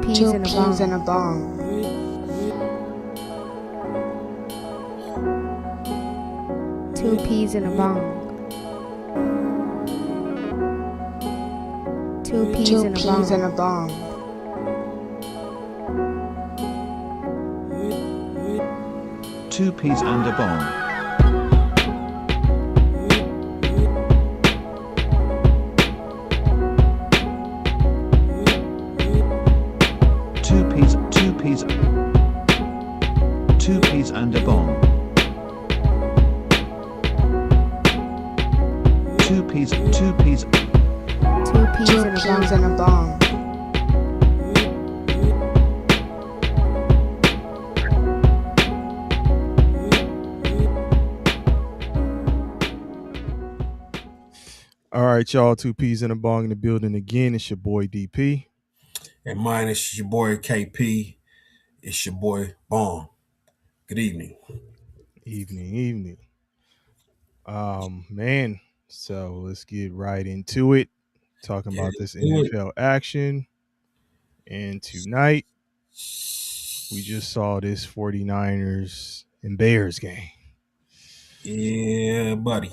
peas in a bong. Two peas in a bong. Two peas in a bong. Two peas and a bong. Two peas and a bong. Two peas in a bong. All right, y'all. Two peas in a bong in the building again. It's your boy DP. And mine is your boy KP. It's your boy Bong. Good evening. Evening. Man. So let's get right into it. Talking about this NFL action. And tonight, we just saw this 49ers and Bears game. Yeah, buddy.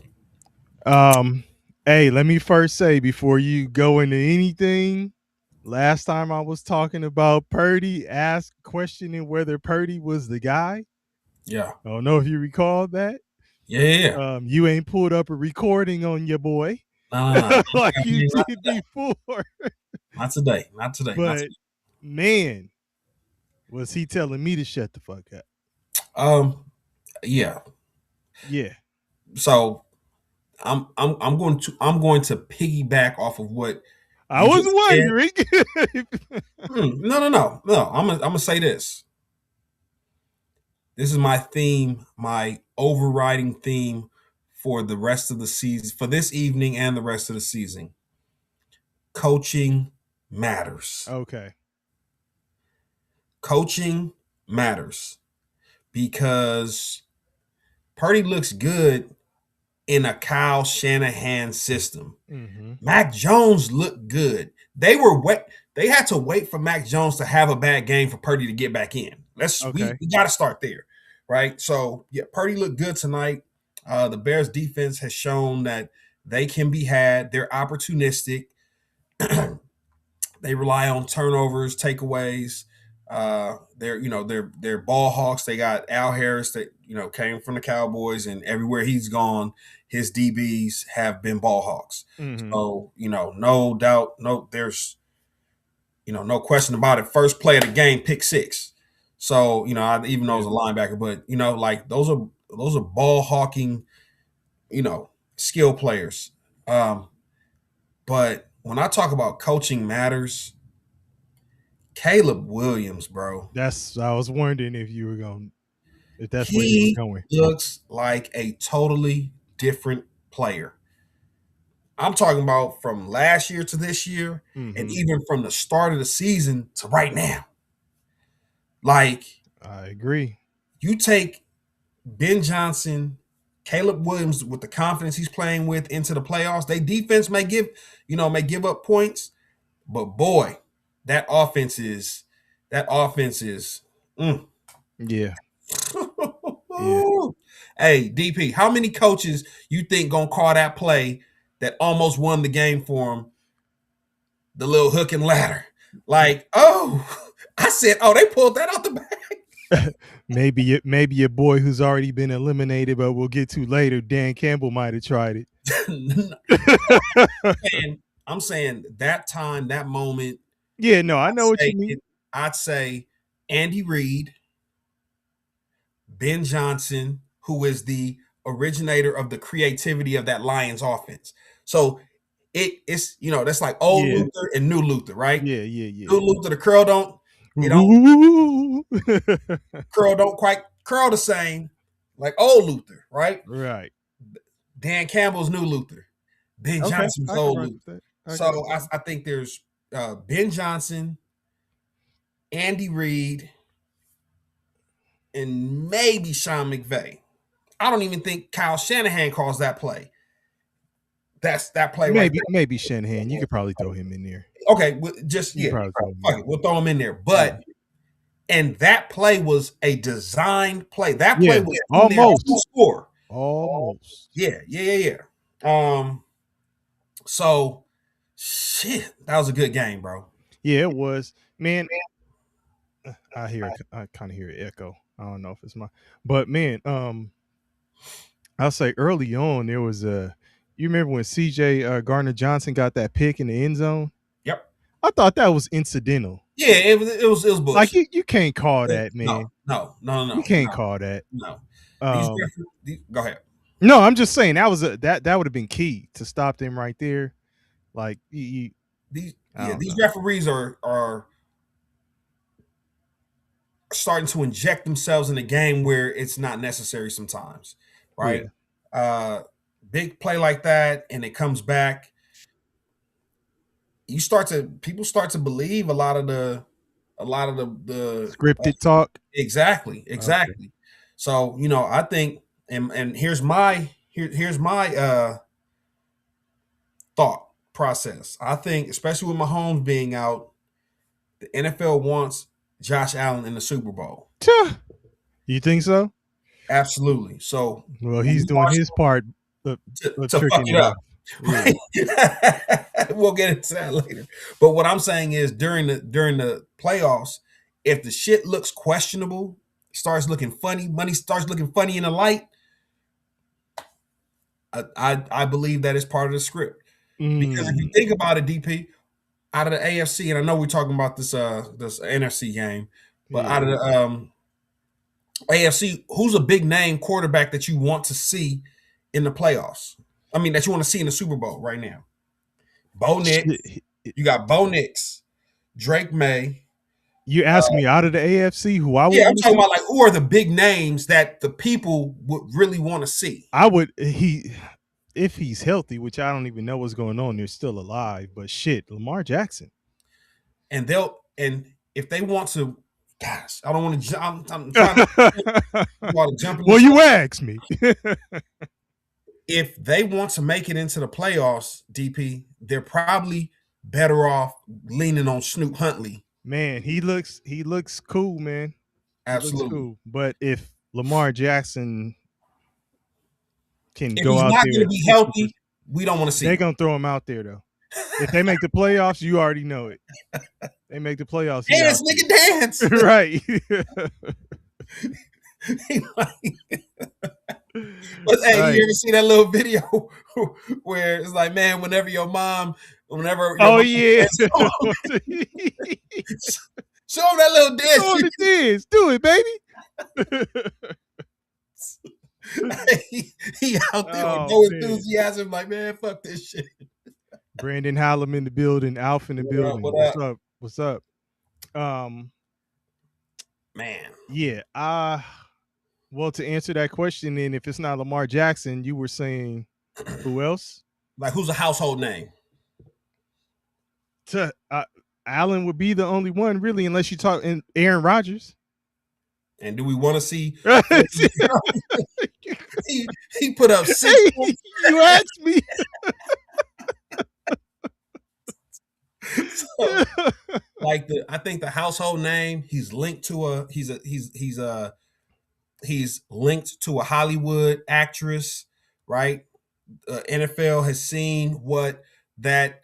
Hey, let me first say before you go into anything, last time I was talking about Purdy, questioning whether Purdy was the guy. Yeah. I don't know if you recall that. Yeah. You ain't pulled up a recording on your boy. No. Like you did before. Not today. But man, was he telling me to shut the fuck up? Yeah. Yeah. So I'm going to piggyback off of what I was wondering. No. I'm gonna say this. This is my theme, my overriding theme for the rest of the season, for this evening and the rest of the season. Coaching matters. Okay. Coaching matters because Purdy looks good in a Kyle Shanahan system. Mm-hmm. Mac Jones looked good. They had to wait for Mac Jones to have a bad game for Purdy to get back in. We got to start there, right? So yeah, Purdy looked good tonight. The Bears defense has shown that they can be had. They're opportunistic. They rely on turnovers, takeaways. They're ball hawks. They got Al Harris that came from the Cowboys, and everywhere he's gone, his DBs have been ball hawks. Mm-hmm. So no doubt, there's no question about it. First play of the game, pick six. So I even know it's a linebacker, but like those are ball hawking, skill players. But when I talk about coaching matters, Caleb Williams, bro. I was wondering if that's where you were going. He looks like a totally different player. I'm talking about from last year to this year, Mm-hmm. and even from the start of the season to right now. Like, I agree. You take Ben Johnson, Caleb Williams with the confidence he's playing with into the playoffs. They defense may give up points, but boy, that offense is Yeah. Yeah. Hey, DP, how many coaches you think gonna call that play that almost won the game for him? The little hook and ladder. Like, I said, they pulled that out the bag. maybe your boy who's already been eliminated, but we'll get to later. Dan Campbell might have tried it. I'm saying that time, that moment. Yeah, no, I know what you mean. I'd say Andy Reid, Ben Johnson, who is the originator of the creativity of that Lions offense. So it's that's like old Luther and new Luther, right? Yeah. New Luther, the curl don't quite curl the same like old Luther, right? Right. Dan Campbell's new Luther. Ben Johnson's old Luther. So I think there's Ben Johnson, Andy Reid, and maybe Sean McVay. I don't even think Kyle Shanahan calls that play. That's that play. Maybe Shanahan. You could probably throw him in there. Okay, just You yeah, probably told me. fuck it, we'll throw him in there. But and that play was a designed play. That play was almost score. Almost. Yeah. So shit, that was a good game, bro. Yeah, it was. Man, I kind of hear an echo. I don't know if it's but man, I'll say early on there was you remember when CJ Gardner Johnson got that pick in the end zone? Yep. I thought that was incidental. Yeah, it was bullshit. Like you can't call that, man. No. You can't call that. No. Go ahead. No, I'm just saying that was that would have been key to stop them right there. Like these referees are starting to inject themselves in a game where it's not necessary sometimes, right? Yeah. Big play like that, and it comes back. People start to believe a lot of the scripted talk. Exactly. Okay. So I think, and here's my thought process. I think, especially with Mahomes being out, the NFL wants Josh Allen in the Super Bowl. You think so? Absolutely. So, well, he's doing his part to fuck it up. Right? We'll get into that later. But what I'm saying is, during the playoffs, if the shit looks questionable, starts looking funny, money starts looking funny in the light, I believe that is part of the script. Because if you think about it, DP, out of the AFC, and I know we're talking about this NFC game, but out of the AFC, who's a big name quarterback that you want to see in the playoffs? I mean, that you want to see in the Super Bowl right now? Bo Nix. You got Bo Nix, Drake May. You ask me out of the AFC who I would. Yeah, I'm talking about like who are the big names that the people would really want to see. I would if he's healthy, which I don't even know what's going on. They're still alive, but shit, Lamar Jackson. And if they want to, gosh, I don't want to. I'm trying to jump in. Well, you asked me. If they want to make it into the playoffs, DP, they're probably better off leaning on Snoop Huntley. Man, he looks cool, man. Absolutely. Cool. But if Lamar Jackson can if go he's out not there, going to be healthy, we don't want to see. They're going to throw him out there though. If they make the playoffs, you already know it. They make the playoffs. Dance, nigga, dance. Right. But hey, you ever see that little video where it's like, man, whenever your mom yeah, show him that little dance. Show him the dance. Do it, baby. he out there with no enthusiasm, like, man, fuck this shit. Brandon Hallam in the building, Alf in the building. What's up? Man. Yeah. Well, to answer that question, then, if it's not Lamar Jackson, you were saying who else? Like, who's a household name? Allen would be the only one, really, unless you talk in Aaron Rodgers. And do we want to see? he put up 6. You asked me. So, like I think the household name, he's linked to he's linked to a Hollywood actress, right? NFL has seen what that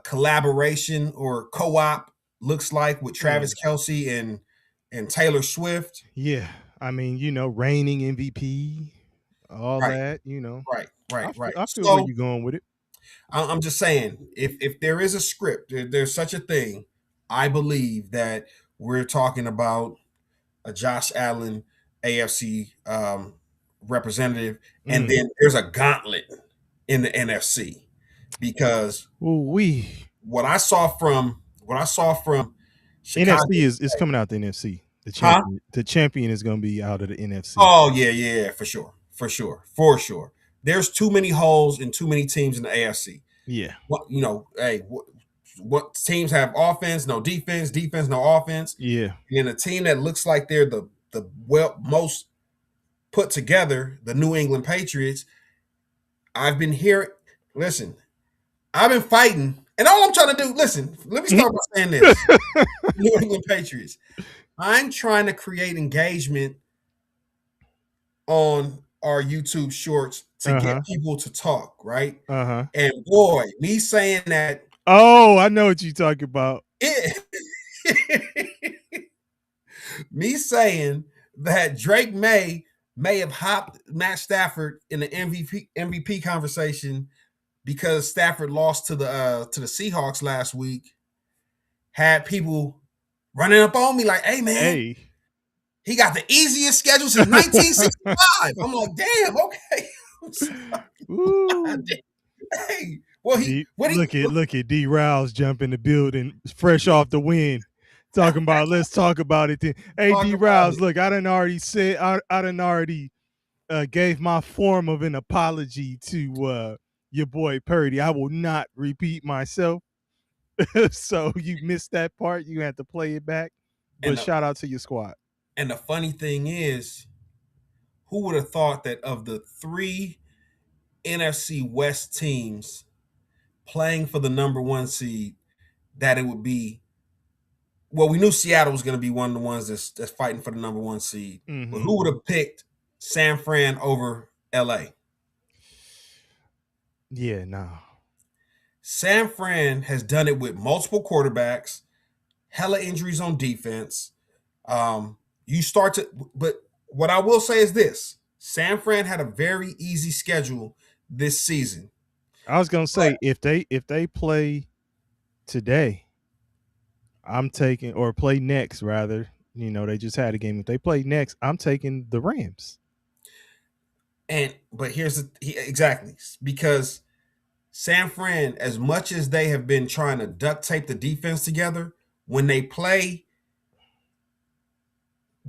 collaboration or co-op looks like with Travis Kelce and Taylor Swift. Yeah, I mean, reigning MVP, all that, Right. I feel where you're going with it. I'm just saying, if there is a script, there's such a thing, I believe that we're talking about a Josh Allen AFC representative, and then there's a gauntlet in the NFC, because what I saw from Chicago, NFC is coming out the NFC. The champion is going to be out of the NFC. Oh yeah, for sure. There's too many holes and too many teams in the AFC. Yeah. What teams have offense, no defense, no offense. Yeah. And a team that looks like they're the most put together, the New England Patriots. I've been fighting And all I'm trying to do, listen, let me start by saying this. New England Patriots. I'm trying to create engagement on our YouTube shorts to get people to talk, right? And boy, me saying that. Oh, I know what you're talking about. Me saying that Drake may have hopped Matt Stafford in the MVP conversation because Stafford lost to the Seahawks last week, had people running up on me like, "Hey man, he got the easiest schedule since 1965." I'm like, "Damn, okay." Hey, well, look at D. Rouse jump in the building, fresh off the win, talking about let's talk about it. Then. Hey, D. Rouse, look, I done already said I done already gave my form of an apology to your boy Purdy. I will not repeat myself. So you missed that part. You had to play it back. But shout out to your squad. And the funny thing is, who would have thought that of the 3 NFC West teams playing for the number 1 seed, that it would be, well, we knew Seattle was going to be one of the ones that's fighting for the number 1 seed. But who would have picked San Fran over LA? Yeah, no. San Fran has done it with multiple quarterbacks, hella injuries on defense. But what I will say is this: San Fran had a very easy schedule this season. I was gonna say if they play today, I'm taking, or play next rather. They just had a game. If they play next, I'm taking the Rams. But here's exactly, because San Fran, as much as they have been trying to duct tape the defense together, when they play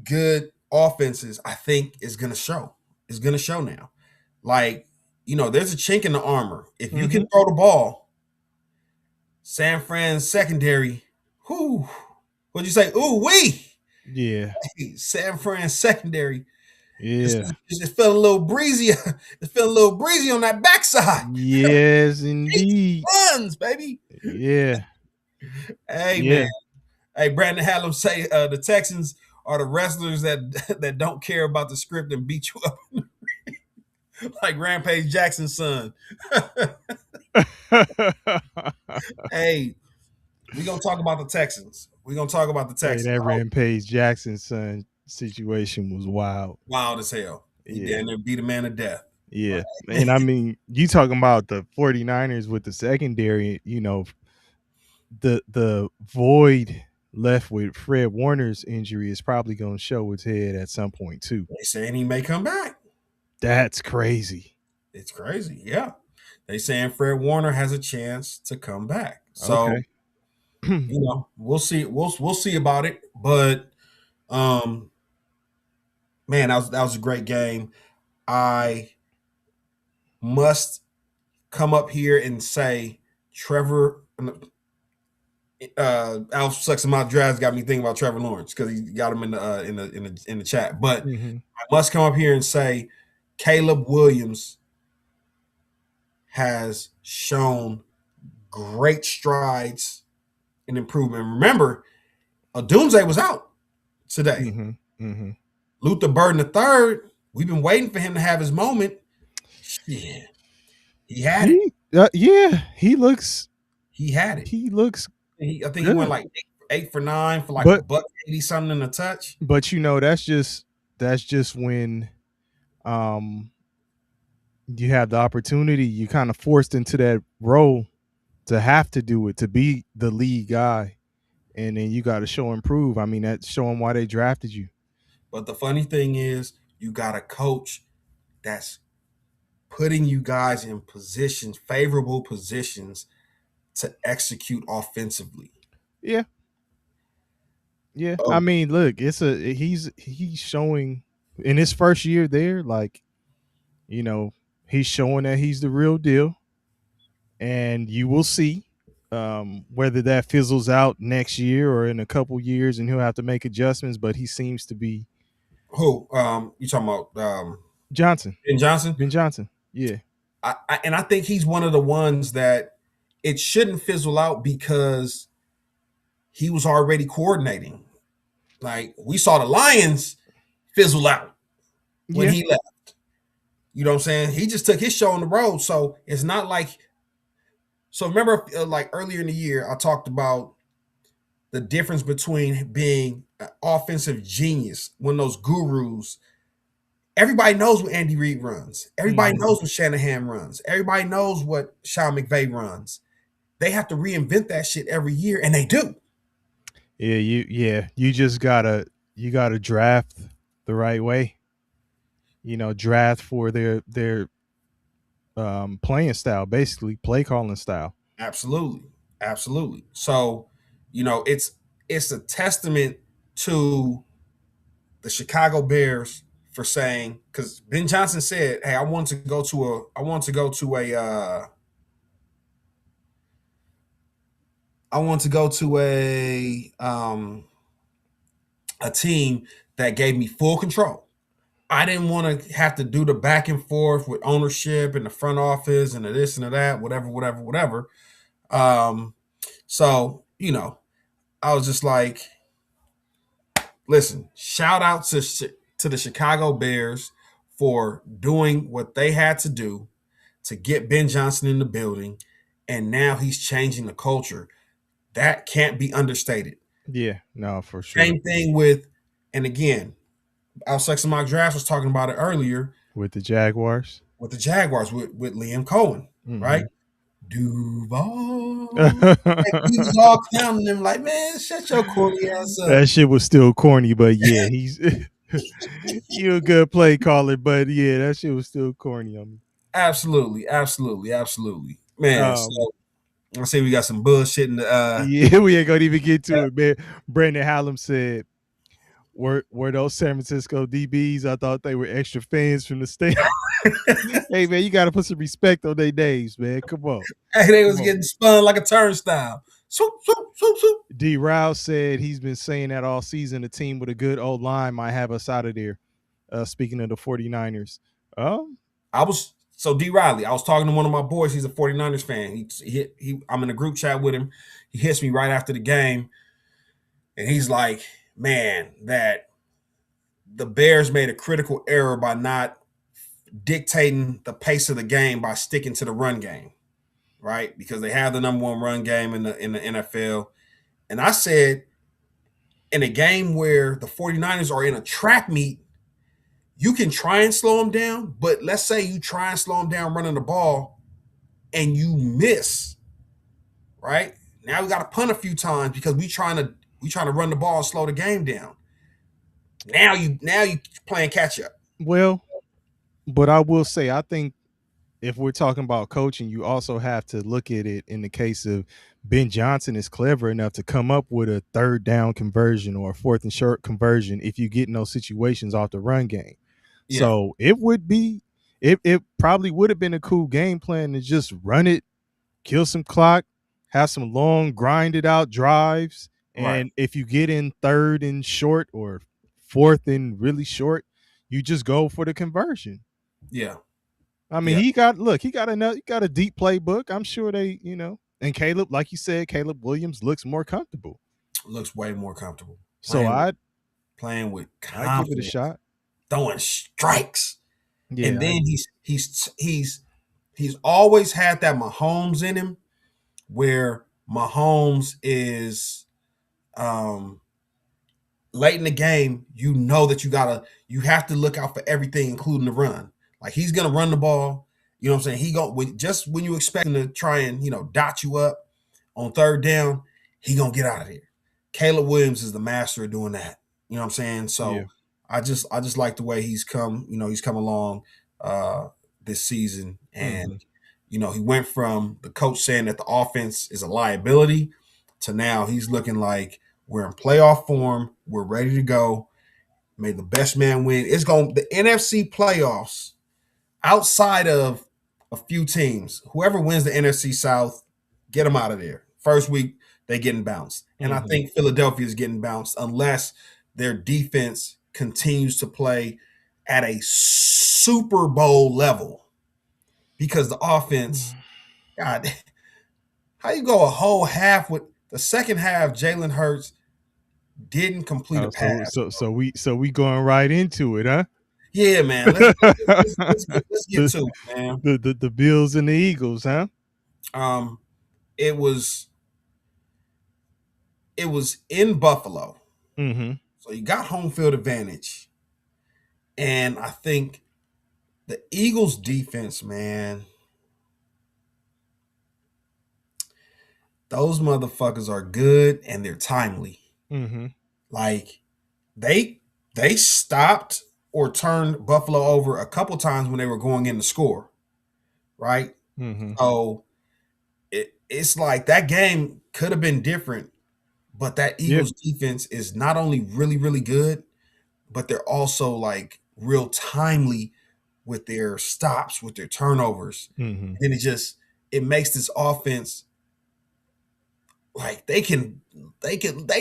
good offenses, I think is going to show. It's going to show now. Like, there's a chink in the armor. If you can throw the ball, San Fran's secondary, whoo, what'd you say? Ooh, wee. Yeah. San Fran's secondary. Yeah. It's feeling a little breezy. It's feeling a little breezy on that backside. Yes, indeed. Runs, baby. Yeah. Hey, man. Hey, Brandon Hallam say the Texans are the wrestlers that don't care about the script and beat you up like Rampage Jackson's son. Hey, we're going to talk about the Texans. Hey, that Rampage Jackson's son situation was wild. Wild as hell. He damn near beat a man to death. Yeah. And I mean, you talking about the 49ers with the secondary, the void left with Fred Warner's injury is probably going to show its head at some point too. They saying he may come back. That's crazy. It's crazy. Yeah. They saying Fred Warner has a chance to come back. So, we'll see. We'll see about it. But, man, that was a great game. I must come up here and say Trevor. Alf sucks in my drafts got me thinking about Trevor Lawrence because he got him in the chat. But I must come up here and say Caleb Williams has shown great strides in improvement. Remember, Doomsday was out today. Luther Burden III, we've been waiting for him to have his moment. Yeah, he had it. He looks. He had it. He looks. I think he went like 8 for 9 for like $180 something in a touch. But that's just when you have the opportunity, you kind of forced into that role to have to do it, to be the lead guy, and then you got to show and prove. I mean, that's showing why they drafted you. But the funny thing is, you got a coach that's putting you guys in favorable positions to execute offensively. Yeah. I mean, look, he's showing in his first year there, like, he's showing that he's the real deal, and you will see whether that fizzles out next year or in a couple years, and he'll have to make adjustments. But he seems to be. Who you talking about? Johnson. Ben Johnson. Ben Johnson. Yeah. I think he's one of the ones that it shouldn't fizzle out because he was already coordinating. Like we saw the Lions fizzle out when he left. You know what I'm saying? He just took his show on the road. So it's not like. So remember, like earlier in the year, I talked about the difference between being an offensive genius, one of those gurus. Everybody knows what Andy Reid runs. Everybody knows what Shanahan runs. Everybody knows what Sean McVay runs. They have to reinvent that shit every year, and they do. You just gotta draft the right way. Draft for their playing style, basically play calling style. Absolutely. So, it's a testament to the Chicago Bears for saying, because Ben Johnson said, "Hey, I want to go to a team that gave me full control. I didn't want to have to do the back and forth with ownership and the front office and the this and the that, whatever." So, I was just like, listen, shout out to the Chicago Bears for doing what they had to do to get Ben Johnson in the building, and now he's changing the culture. That can't be understated. Yeah, no, for sure. Same thing with, and again, Al Sex and Mock Draft was talking about it earlier. With the Jaguars? With Liam Cohen, right? Duval. He was all clowning him like, man, shut your corny ass up. That shit was still corny, but yeah, he's you a good play caller, but yeah, that shit was still corny on me. Absolutely. Man, so I say we got some bullshit in the yeah, we ain't gonna even get to it, man. Brandon Hallam said, were those San Francisco DBs? I thought they were extra fans from the state. Hey, man, you got to put some respect on their names, man. Come on. Hey, they was getting spun like a turnstile. Swoop. D. Rouse said he's been saying that all season. A team with a good old line might have us out of there. Speaking of the 49ers. D. Riley, I was talking to one of my boys. He's a 49ers fan. I'm in a group chat with him. He hits me right after the game. And he's like, man, that the Bears made a critical error by not dictating the pace of the game by sticking to the run game, right? Because they have the number one run game in the NFL. And I said, in a game where the 49ers are in a track meet, you can try and slow them down, but let's say you try and slow them down running the ball and you miss, right? Now we got to punt a few times because we trying to run the ball and slow the game down. Now you playing catch up. Well, but I will say, I think if we're talking about coaching, you also have to look at it in the case of Ben Johnson is clever enough to come up with a third down conversion or a fourth and short conversion if you get in those situations off the run game. Yeah. So it probably would have been a cool game plan to just run it, kill some clock, have some long grinded out drives. And right. If you get in third and short or fourth and really short, you just go for the conversion. Yeah. I mean, he got a deep playbook. I'm sure they, and Caleb, like you said, Caleb Williams looks more comfortable. Looks way more comfortable. Playing with confidence. I'd give it a shot. Throwing strikes. Yeah. And then he's always had that Mahomes in him, where Mahomes is late in the game, that you have to look out for everything, including the run. Like he's gonna run the ball, you know what I'm saying? Just when you expect him to try and dot you up on third down, he gonna get out of there. Caleb Williams is the master of doing that. You know what I'm saying? So yeah. I just like the way he's come. He's come along this season, and he went from the coach saying that the offense is a liability to now he's looking like we're in playoff form, we're ready to go. May the best man win. The NFC playoffs. Outside of a few teams, whoever wins the NFC South, get them out of there. First week, they getting bounced. And I think Philadelphia is getting bounced unless their defense continues to play at a Super Bowl level. Because the offense, God, How you go a whole half with the second half? Jalen Hurts didn't complete a pass. So we going right into it, huh? Yeah, man. Let's get to it, man. The Bills and the Eagles, huh? It was in Buffalo, Mm-hmm. so you got home field advantage, and I think the Eagles defense, man, those motherfuckers are good and they're timely. Mm-hmm. Like they stopped or turned Buffalo over a couple times when they were going in to score, right? Mm-hmm. So it's like that game could have been different, but that Eagles defense is not only really, really good, but they're also like real timely with their stops, with their turnovers. Mm-hmm. And it makes this offense like they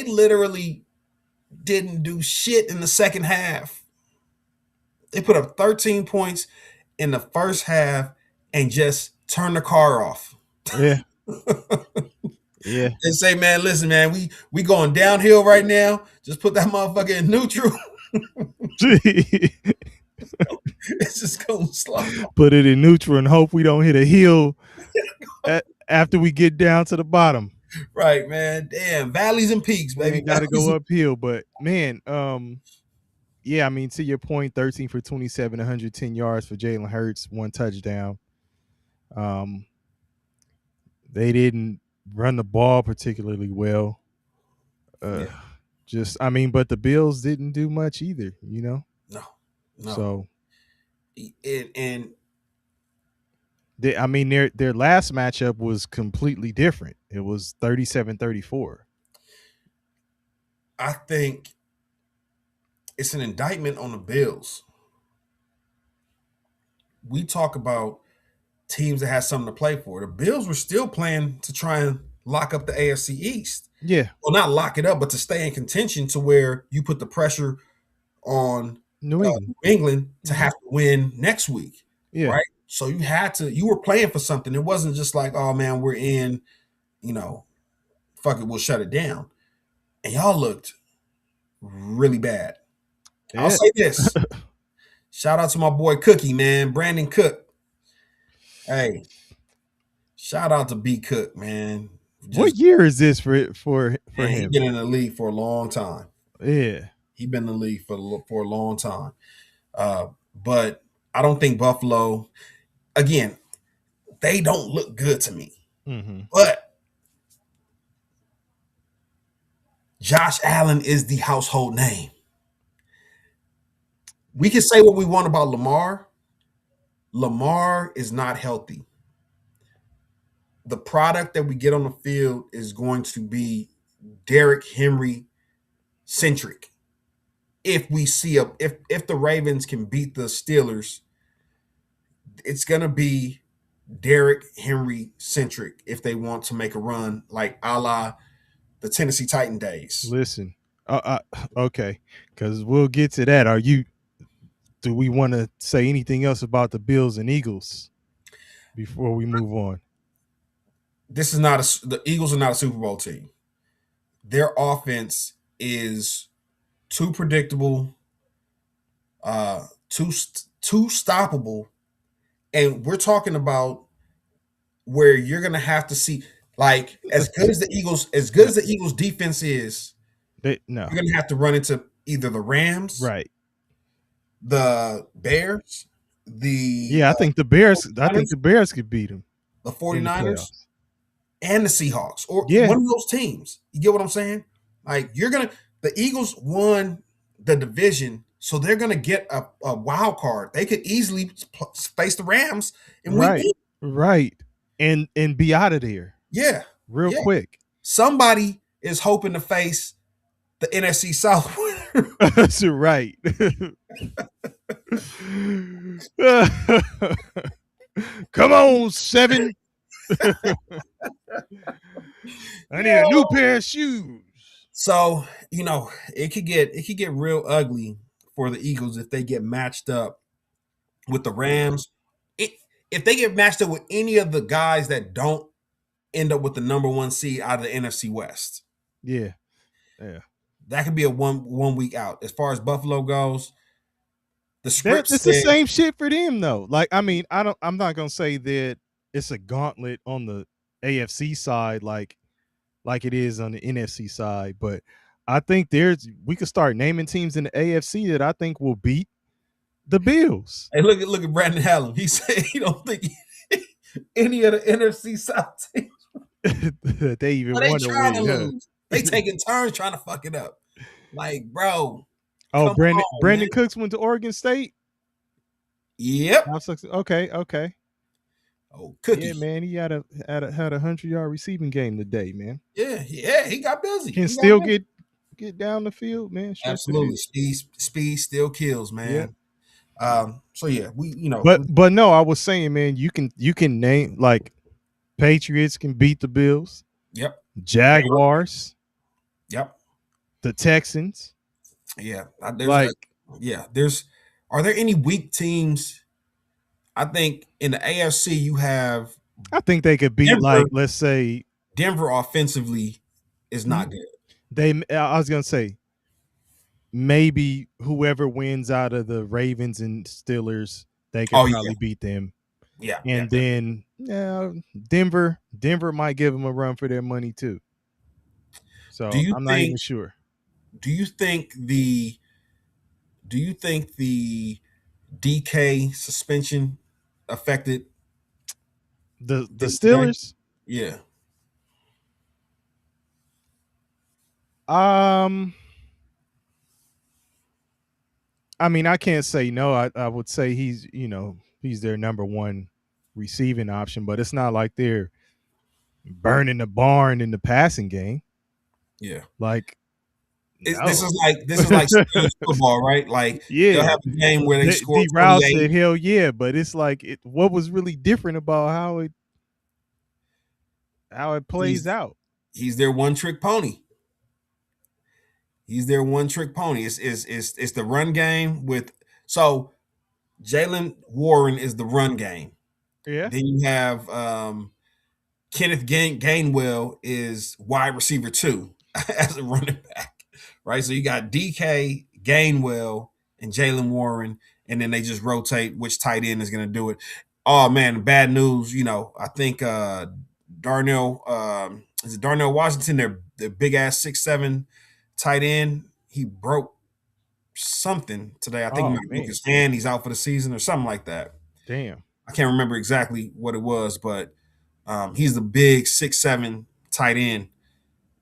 literally didn't do shit in the second half. They put up 13 points in the first half and just turned the car off. Yeah. Yeah. And say, man, listen, man, we going downhill right now. Just put that motherfucker in neutral. It's just going slow. Put it in neutral and hope we don't hit a hill after we get down to the bottom. Right, man. Damn, valleys and peaks, baby. We got to go uphill, but man, yeah, I mean, to your point, 13 for 27, 110 yards for Jalen Hurts, 1 touchdown. They didn't run the ball particularly well. Just, I mean, but the Bills didn't do much either, you know? No. So, and I mean, their last matchup was completely different. It was 37-34. I think it's an indictment on the Bills. We talk about teams that have something to play for. The Bills were still playing to try and lock up the AFC East. Yeah. Well, not lock it up, but to stay in contention to where you put the pressure on New England to have to win next week. Yeah. Right? So you were playing for something. It wasn't just like, oh man, we're in, fuck it, we'll shut it down. And y'all looked really bad. Yeah. I'll say this. Shout out to my boy Cookie, man. Brandon Cook. Hey, shout out to B Cook, man. What year is this for him? He's been in the league for a long time. Yeah. He's been in the league for a long time. But I don't think Buffalo, again, they don't look good to me. Mm-hmm. But Josh Allen is the household name. We can say what we want about Lamar. Lamar is not healthy. The product that we get on the field is going to be Derrick Henry centric. If we see if the Ravens can beat the Steelers, it's going to be Derrick Henry centric if they want to make a run like a la the Tennessee Titan days. Listen, okay, because we'll get to that. Do we want to say anything else about the Bills and Eagles before we move on? This is not the Eagles are not a Super Bowl team. Their offense is too predictable, too stoppable, and we're talking about where you're gonna have to see like as good as the Eagles defense is. You're gonna have to run into either the Rams, right, the Bears, I think the Bears. I think the Bears could beat them. The 49ers. And the Seahawks, or one of those teams. You get what I'm saying? Like the Eagles won the division, so they're gonna get a wild card. They could easily face the Rams and win. Right, and be out of there. Yeah, real quick. Somebody is hoping to face the NFC South. That's right. Come on, 7. I need a new pair of shoes. So, it could get real ugly for the Eagles if they get matched up with the Rams. If they get matched up with any of the guys that don't end up with the number 1 seed out of the NFC West. Yeah. That could be a one week out. As far as Buffalo goes, the script It's the same shit for them though. Like, I mean, I'm not gonna say that it's a gauntlet on the AFC side like it is on the NFC side, but I think we could start naming teams in the AFC that I think will beat the Bills. Hey, look at Brandon Hallam. He said he don't think any of the NFC South teams they even they want trying to win. lose. They taking turns trying to fuck it up. Like, bro. Oh, Brandon man. Cooks went to Oregon State. Yep. Okay. Oh, Cookie. Yeah, man. He had a 100-yard receiving game today, man. Yeah, he got busy. Can still get down the field, man. Absolutely. Speed still kills, man. Yeah. So yeah, But no, I was saying, man, you can name, like, Patriots can beat the Bills. Yep. Jaguars. Yep. The Texans. Yeah. Are there any weak teams? I think in the AFC you have. I think they could beat Denver, like, let's say Denver offensively is not good. I was gonna say maybe whoever wins out of the Ravens and Steelers, they could probably beat them. Yeah. And then Denver might give them a run for their money too. So I'm not even sure. Do you think the DK suspension affected the Steelers? Yeah. I mean, I can't say no. I would say he's their number one receiving option, but it's not like they're burning the barn in the passing game. Yeah. Like, no. This is like football, right? Like, they'll have a game where they score 28. Said, hell yeah, but it's like, what was really different about how it plays out? He's their one-trick pony. It's the run game with. So Jaylen Warren is the run game. Yeah. Then you have Kenneth Gainwell is wide receiver 2 as a running back. Right, so you got DK, Gainwell, and Jaylen Warren, and then they just rotate which tight end is going to do it. Oh man, bad news. I think Darnell Washington, their big ass 6'7" tight end, he broke something today. I think he broke his hand. He's out for the season or something like that. Damn, I can't remember exactly what it was, but he's the big 6'7" tight end,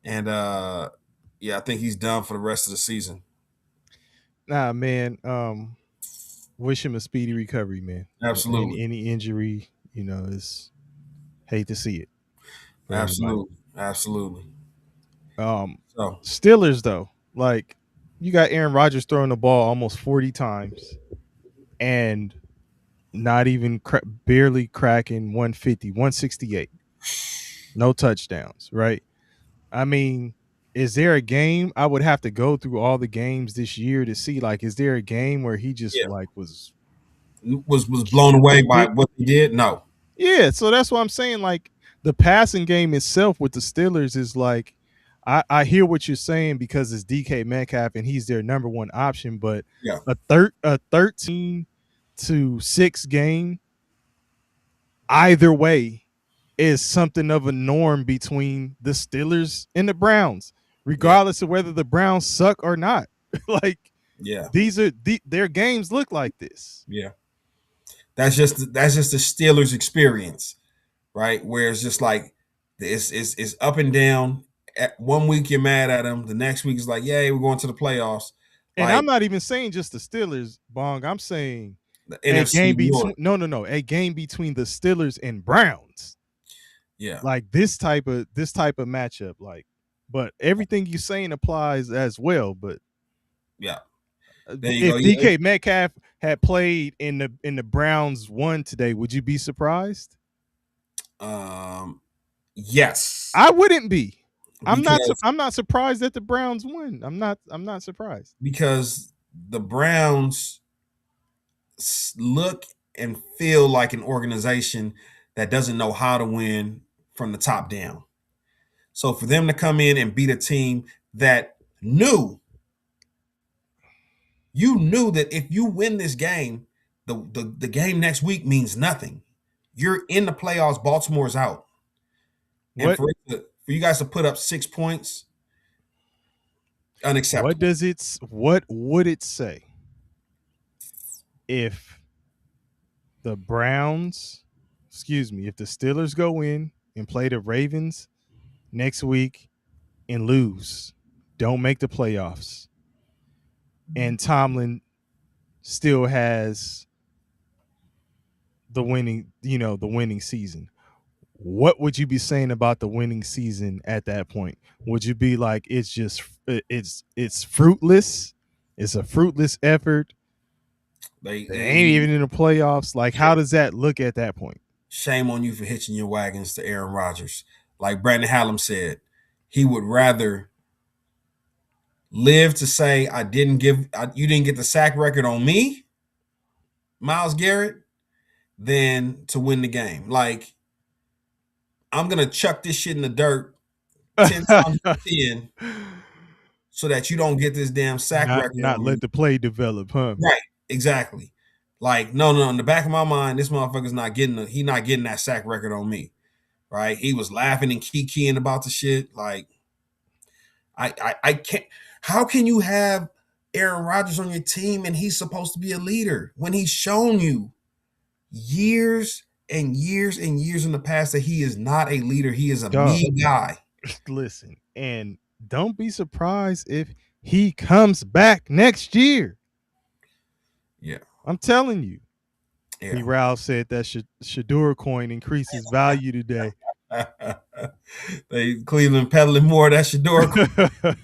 and yeah, I think he's done for the rest of the season. Nah, man. Wish him a speedy recovery, man. Absolutely. Any injury, is hate to see it. Absolutely. Steelers though, like, you got Aaron Rodgers throwing the ball almost 40 times, and not even barely cracking 150, 168. No touchdowns, right? I mean, is there a game? I would have to go through all the games this year to see, like, is there a game where he just was blown away by what he did? No. Yeah, so that's what I'm saying. Like, the passing game itself with the Steelers is like, I hear what you're saying because it's DK Metcalf and he's their number one option, but a 13-6 game either way is something of a norm between the Steelers and the Browns, regardless of whether the Browns suck or not. Like, these are their games look like this. Yeah, that's just the Steelers experience, right? Where it's just like it's up and down. At 1 week you're mad at them, the next week is like, yay, we're going to the playoffs. And like, I'm not even saying just the Steelers, Bong. I'm saying the a NFC game between a game between the Steelers and Browns. Yeah, like this type of matchup. Like, but everything you're saying applies as well. But yeah, if DK Metcalf had played in the Browns won today, would you be surprised? Yes, I wouldn't be. I'm not surprised that the Browns won. I'm not surprised because the Browns look and feel like an organization that doesn't know how to win from the top down. So for them to come in and beat a team that you knew that if you win this game, the game next week means nothing. You're in the playoffs. Baltimore's out. And for you guys to put up 6 points, unacceptable. What would it say if the Steelers go in and play the Ravens next week and lose, don't make the playoffs, and Tomlin still has the winning season? What would you be saying about the winning season at that point? Would you be like, it's fruitless? It's a fruitless effort. They ain't even in the playoffs. Like, how does that look at that point? Shame on you for hitching your wagons to Aaron Rodgers. Like Brandon Hallam said, he would rather live to say, you didn't get the sack record on me, Myles Garrett, than to win the game. Like, I'm going to chuck this shit in the dirt 10 times 10 so that you don't get this damn sack record. Not let the play develop, huh? Right, exactly. Like, no, in the back of my mind, this motherfucker's not getting that sack record on me. Right? He was laughing and kikiing about the shit. Like, I can't. How can you have Aaron Rodgers on your team and he's supposed to be a leader when he's shown you years and years and years in the past that he is not a leader? He is a me guy. Listen, and don't be surprised if he comes back next year. Yeah. I'm telling you. Yeah. Ralph said that Shador coin increases value today. Cleveland peddling more of that Shador coin.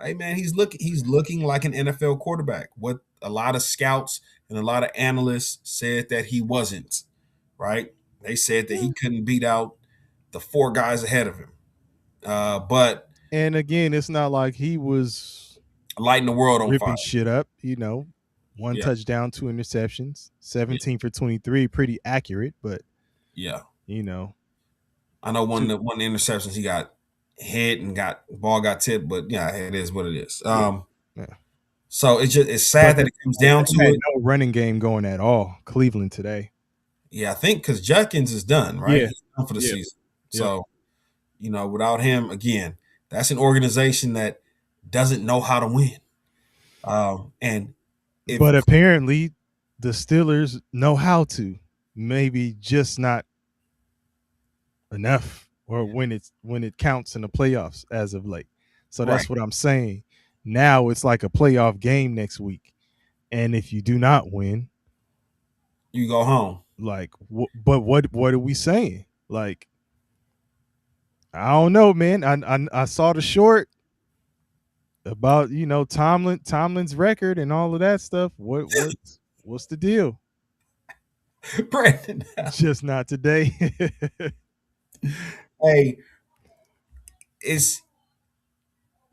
Hey man, he's looking like an NFL quarterback. What a lot of scouts and a lot of analysts said that he wasn't. Right? They said that he couldn't beat out the 4 guys ahead of him. And again, it's not like he was lighting the world on ripping fire. Shit up, One touchdown, 2 interceptions, 17 for 23, pretty accurate, but yeah, I know one of the interceptions he got hit and ball got tipped, but yeah, it is what it is. So it's sad that it comes down to it. No running game going at all. Cleveland today. Yeah, I think because Judkins is done, right? Yeah. He's done for the season. So, without him, again, that's an organization that doesn't know how to win. But apparently the Steelers know how to, maybe just not enough, or when it counts in the playoffs as of late. So that's what I'm saying. Now it's like a playoff game next week. And if you do not win, you go home. Like, but what are we saying? Like, I don't know, man. I saw the short about Tomlin's record and all of that stuff. What's the deal? Brandon, just not today. Hey, it's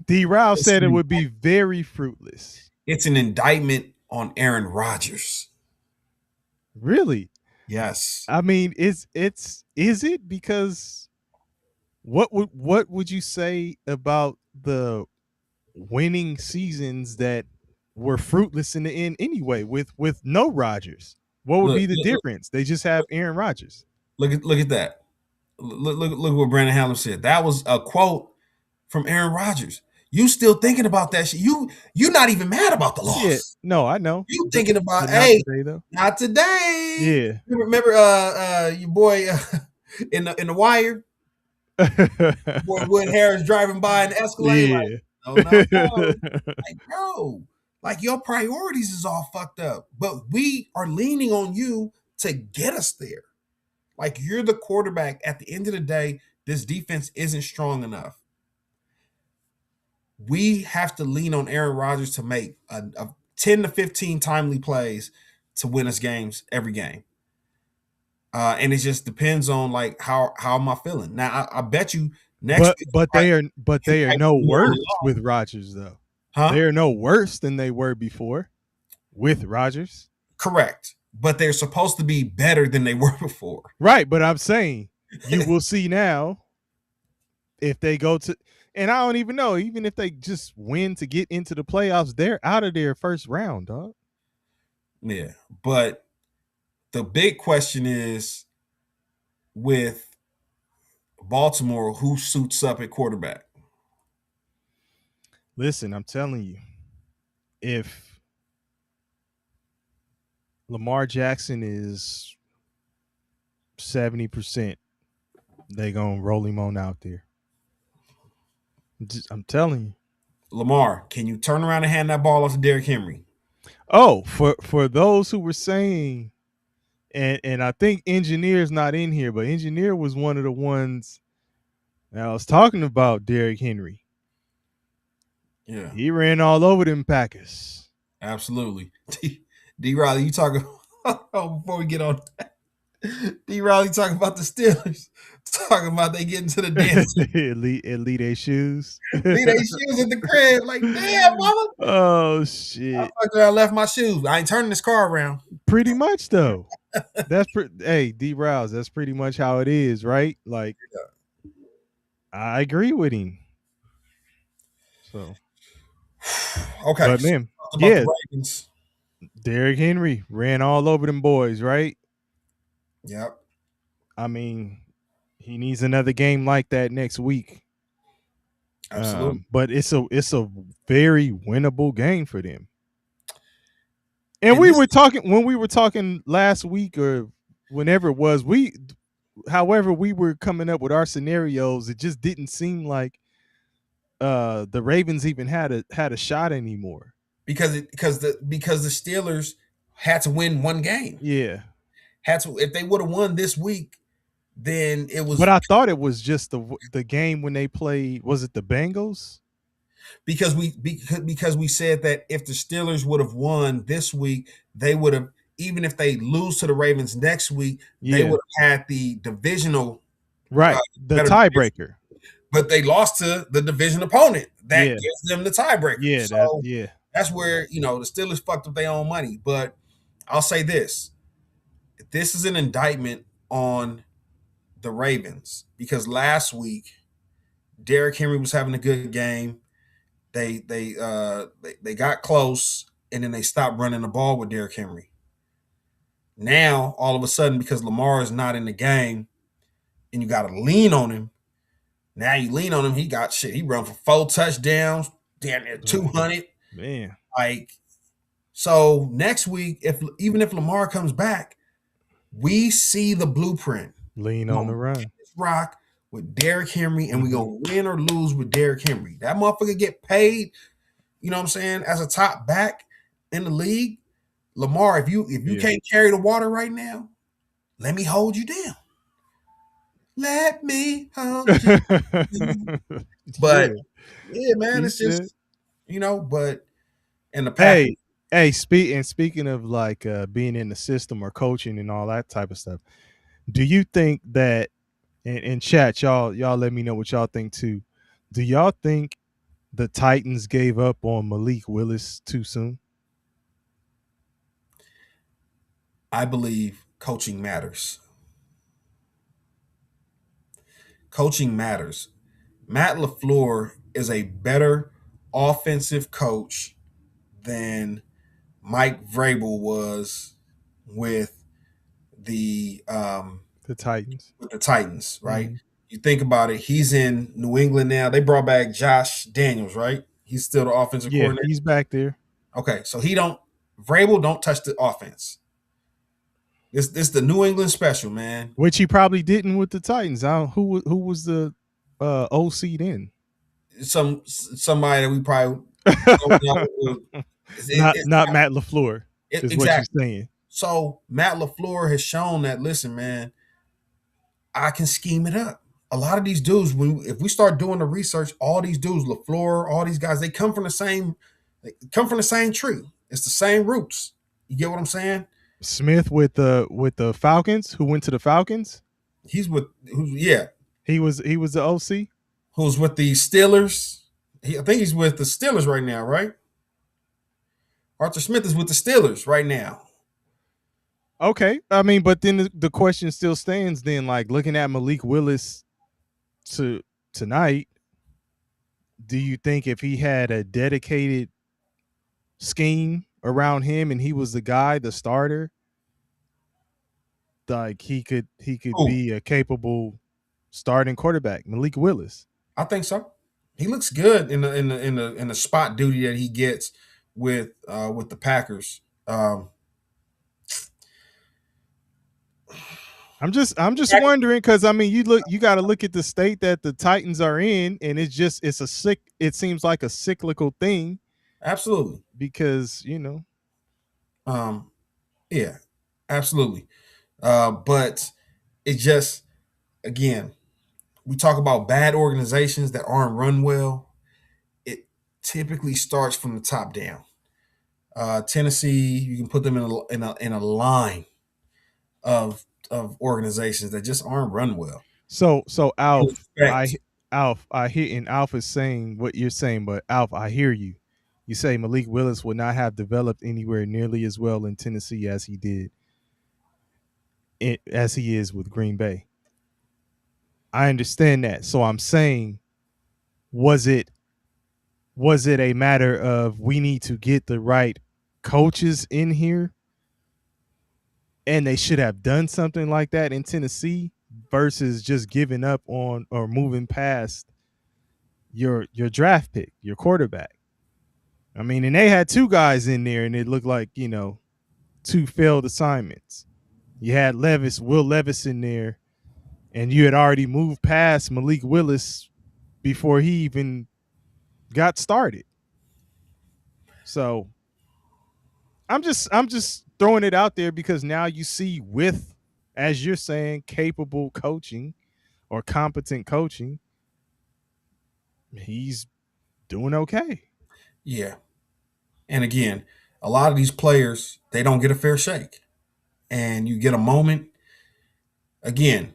D-Ralph said it would be very fruitless. It's an indictment on Aaron Rodgers. Really? Yes. I mean, is it? Because what would you say about the winning seasons that were fruitless in the end anyway with no Rodgers? What would be the difference? They just have Aaron Rodgers. Look at that. Look what Brandon Hallam said. That was a quote from Aaron Rodgers. You still thinking about that shit? You're not even mad about the loss. Yeah, no, I know. You thinking about, not today. Yeah. Remember your boy in the Wire? Boy Wood Harris driving by an Escalade. Yeah. Like, no. Like, bro, like your priorities is all fucked up. But we are leaning on you to get us there. Like, you're the quarterback. At the end of the day, this defense isn't strong enough. We have to lean on Aaron Rodgers to make a 10 to 15 timely plays to win us games every game. And it just depends on like how am I feeling. Now I bet you next but they are no worse with Rodgers though. Huh? They are no worse than they were before with Rodgers. Correct. But they're supposed to be better than they were before. Right, but I'm saying you will see now if they go to, and I don't even know, even if they just win to get into the playoffs, they're out of their first round, dog. Yeah, but the big question is with Baltimore, who suits up at quarterback? Listen, I'm telling you, if Lamar Jackson is 70%, they gonna roll him on out there. I'm telling you. Lamar, can you turn around and hand that ball off to Derrick Henry? Oh, for those who were saying, and I think Engineer's not in here, but Engineer was one of the ones that I was talking about Derrick Henry. Yeah, he ran all over them Packers. Absolutely. D. Riley, you talking before we get on that. D. Riley talking about the Steelers. Talking about they getting to the dance. Elite their shoes. Leave their shoes at the crib. Like, damn, mama. Oh shit. I left my shoes. I ain't turning this car around. Pretty much though. That's hey, D. Rouse, that's pretty much how it is, right? Like, yeah. I agree with him. So okay. But man, yeah. Derrick Henry ran all over them boys, right? Yep. I mean, he needs another game like that next week. Absolutely. But it's a very winnable game for them. And we were talking when we were talking last week or whenever it was, however we were coming up with our scenarios, it just didn't seem like the Ravens even had a shot anymore. Because the Steelers had to win one game. Yeah. If they would have won this week, then it was. But I thought it was just the game when they played. Was it the Bengals? Because we said that if the Steelers would have won this week, they would have, even if they lose to the Ravens next week, they would have had the divisional the tiebreaker. But they lost to the division opponent. That gives them the tiebreaker. Yeah, so that's where the Steelers fucked up their own money. But I'll say this: this is an indictment on the Ravens because last week Derrick Henry was having a good game. They got close and then they stopped running the ball with Derrick Henry. Now all of a sudden, because Lamar is not in the game, and you got to lean on him. Now you lean on him, he got shit. He run for 4 touchdowns, damn near 200. Man, so next week, even if Lamar comes back, we see the blueprint. Lean on the run. Rock with Derrick Henry, and we gonna win or lose with Derrick Henry. That motherfucker get paid, you know what I'm saying, as a top back in the league. Lamar, if you can't carry the water right now, let me hold you down. Let me hold you down. But yeah, man, it's just but in the past. Hey, speaking of like being in the system or coaching and all that type of stuff, do you think that in chat, y'all let me know what y'all think too. Do y'all think the Titans gave up on Malik Willis too soon? I believe coaching matters. Coaching matters. Matt LaFleur is a better offensive coach than Mike Vrabel was with the Titans. With the Titans, right? Mm-hmm. You think about it, he's in New England now. They brought back Josh Daniels, right? He's still the offensive coordinator. He's back there. Okay, so Vrabel don't touch the offense. This the New England special, man. Which he probably didn't with the Titans. Who was the OC then? Somebody that we probably not Matt LaFleur. Is exactly what you're saying. So Matt LaFleur has shown that, listen, man, I can scheme it up. A lot of these dudes, if we start doing the research, all these dudes, LaFleur, all these guys, they come from the same tree. It's the same roots. You get what I'm saying? Smith with the Falcons, who went to the Falcons. He was the OC. Who's with the Steelers? I think he's with the Steelers right now, right? Arthur Smith is with the Steelers right now. Okay. I mean, but then the question still stands then, like looking at Malik Willis to tonight, do you think if he had a dedicated scheme around him and he was the guy, the starter, like he could Ooh, be a capable starting quarterback, Malik Willis? I think so. He looks good in the spot duty that he gets with the Packers. I'm just wondering because I mean you got to look at the state that the Titans are in, and it seems like a cyclical thing Absolutely. because Um, yeah, absolutely. But it just again, we talk about bad organizations that aren't run well. It typically starts from the top down. Tennessee, you can put them in a line of organizations that just aren't run well. So Respect. I hear, and Alf is saying what you're saying, but Alf, I hear you. You say Malik Willis would not have developed anywhere nearly as well in Tennessee as he did as he is with Green Bay. I understand that. So I'm saying, was it a matter of we need to get the right coaches in here, and they should have done something like that in Tennessee versus just giving up on or moving past your draft pick, your quarterback? I mean, and they had two guys in there, and it looked like two failed assignments. You had Will Levis in there, and you had already moved past Malik Willis before he even got started. So I'm just throwing it out there because now you see, with, as you're saying, capable coaching or competent coaching, he's doing okay. Yeah. And again, a lot of these players, they don't get a fair shake. And you get a moment. Again,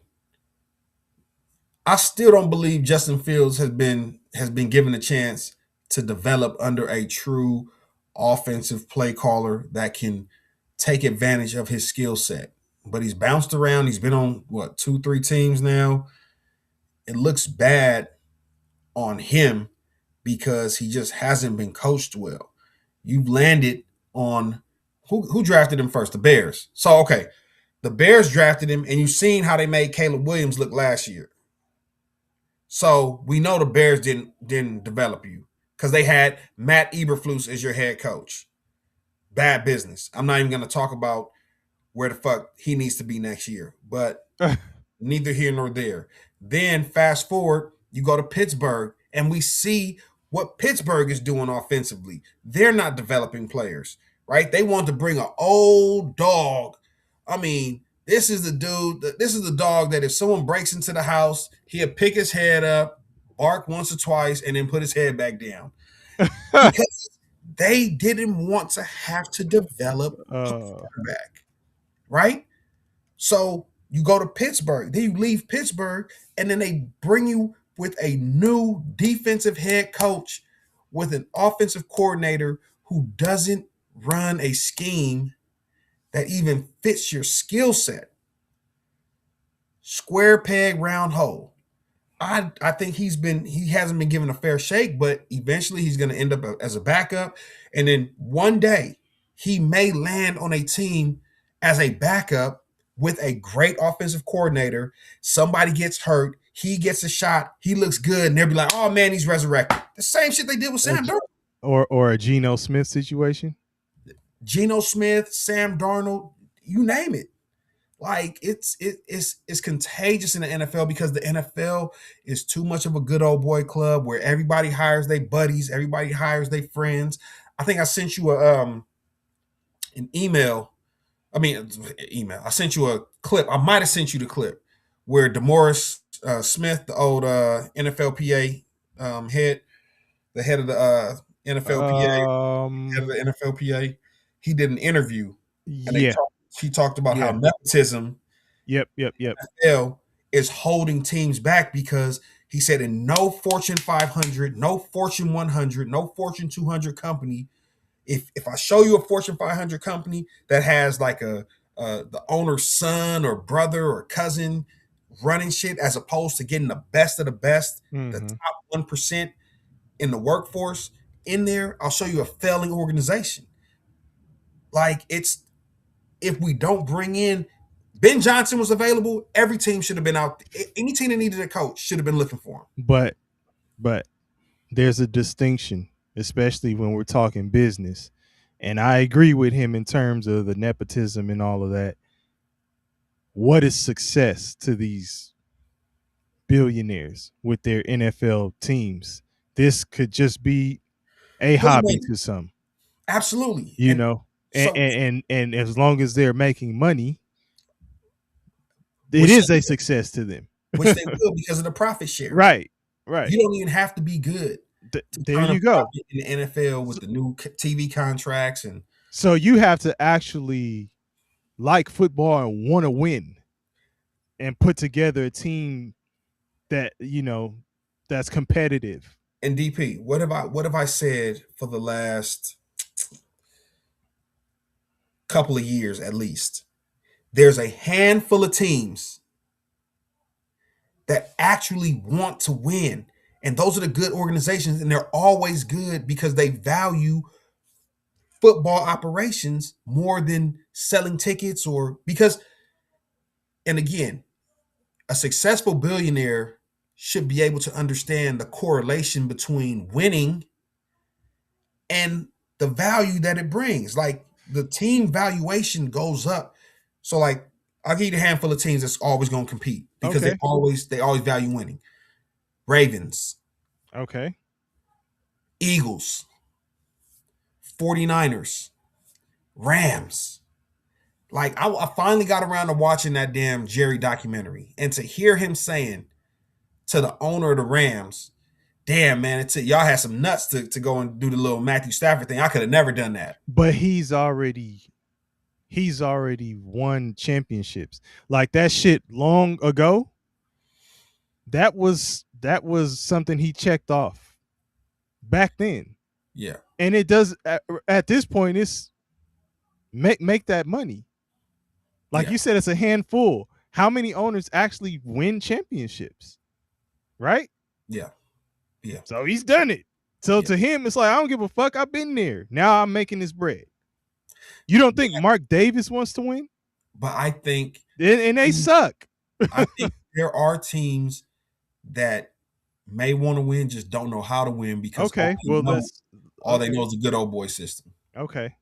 I still don't believe Justin Fields has been given a chance to develop under a true offensive play caller that can take advantage of his skill set. But he's bounced around. He's been on what, 2, 3 teams now. It looks bad on him because he just hasn't been coached well. You've landed on who drafted him first? The Bears. So okay, the Bears drafted him, and you've seen how they made Caleb Williams look last year. So we know the Bears didn't develop you because they had Matt Eberflus as your head coach. Bad business. I'm not even going to talk about where the fuck he needs to be next year, but neither here nor there. Then fast forward, you go to Pittsburgh, and we see what Pittsburgh is doing offensively. They're not developing players, right? They want to bring an old dog. I mean, this is the dude. This is the dog that if someone breaks into the house, he'll pick his head up, bark once or twice, and then put his head back down because they didn't want to have to develop a quarterback, right? So you go to Pittsburgh, then you leave Pittsburgh, and then they bring you with a new defensive head coach with an offensive coordinator who doesn't run a scheme that even fits your skill set. Square peg, round hole. I think he hasn't been given a fair shake, but eventually he's going to end up as a backup, and then one day he may land on a team as a backup with a great offensive coordinator. Somebody gets hurt, he gets a shot, he looks good, and they'll be like, "Oh man, he's resurrected." The same shit they did with Sam Darnold, or a Geno Smith situation. Geno Smith, Sam Darnold, you name it. Like it's contagious in the NFL because the NFL is too much of a good old boy club where everybody hires their buddies, everybody hires their friends. I think I sent you an email. I mean, email. I sent you a clip. I might have sent you the clip where DeMaurice Smith, the old NFLPA head, the head of the NFLPA, head of the NFLPA, he did an interview, and Yeah. he talked about how Yeah. nepotism Yep. NFL is holding teams back because he said in no Fortune 500, no Fortune 100, no Fortune 200 company, if I show you a Fortune 500 company that has like a the owner's son or brother or cousin running shit, as opposed to getting the best of the best, the top 1% in the workforce in there, I'll show you a failing organization. Like, it's, if we don't bring in, Ben Johnson was available, every team should have been out. Any team that needed a coach should have been looking for him. But there's a distinction, especially when we're talking business. And I agree with him in terms of the nepotism and all of that. What is success to these billionaires with their NFL teams? This could just be a hobby to some. Absolutely. You know, and as long as they're making money, it is a success to them. Which they will, because of the profit share. Right. You don't even have to be good. There you go. In the NFL with the new TV contracts. And so you have to actually like football and want to win and put together a team that, you know, that's competitive. And DP, what have I said for the last couple of years at least? There's a handful of teams that actually want to win. And those are the good organizations, and they're always good because they value football operations more than selling tickets, or because, and again, a successful billionaire should be able to understand the correlation between winning and the value that it brings. Like, the team valuation goes up. So, like, I'll give you a handful of teams that's always going to compete because they always value winning. Ravens. Okay. Eagles. 49ers. Rams. Like, I finally got around to watching that damn Jerry documentary, and to hear him saying to the owner of the Rams, damn, man, y'all had some nuts to go and do the little Matthew Stafford thing. I could have never done that. But he's already won championships. Like, that shit long ago, that was something he checked off back then. Yeah. And it does at this point, it's make that money. Like you said, it's a handful. How many owners actually win championships? Right? Yeah. Yeah. So he's done it. So to him, it's like, I don't give a fuck. I've been there. Now I'm making this bread. You don't think Mark Davis wants to win? But I think, and they suck. I think there are teams that may want to win, just don't know how to win, because all they know is a good old boy system. Okay.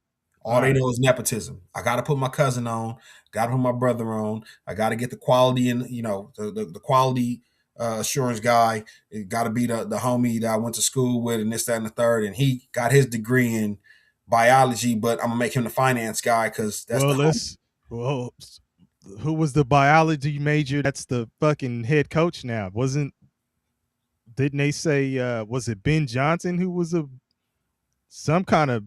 All they know is nepotism. I got to put my cousin on. Got to put my brother on. I got to get the quality and, you know, the quality assurance guy. It got to be the homie that I went to school with, and this, that, and the third. And he got his degree in biology, but I'm gonna make him the finance guy because that's who was the biology major? That's the fucking head coach now. Didn't they say was it Ben Johnson who was some kind of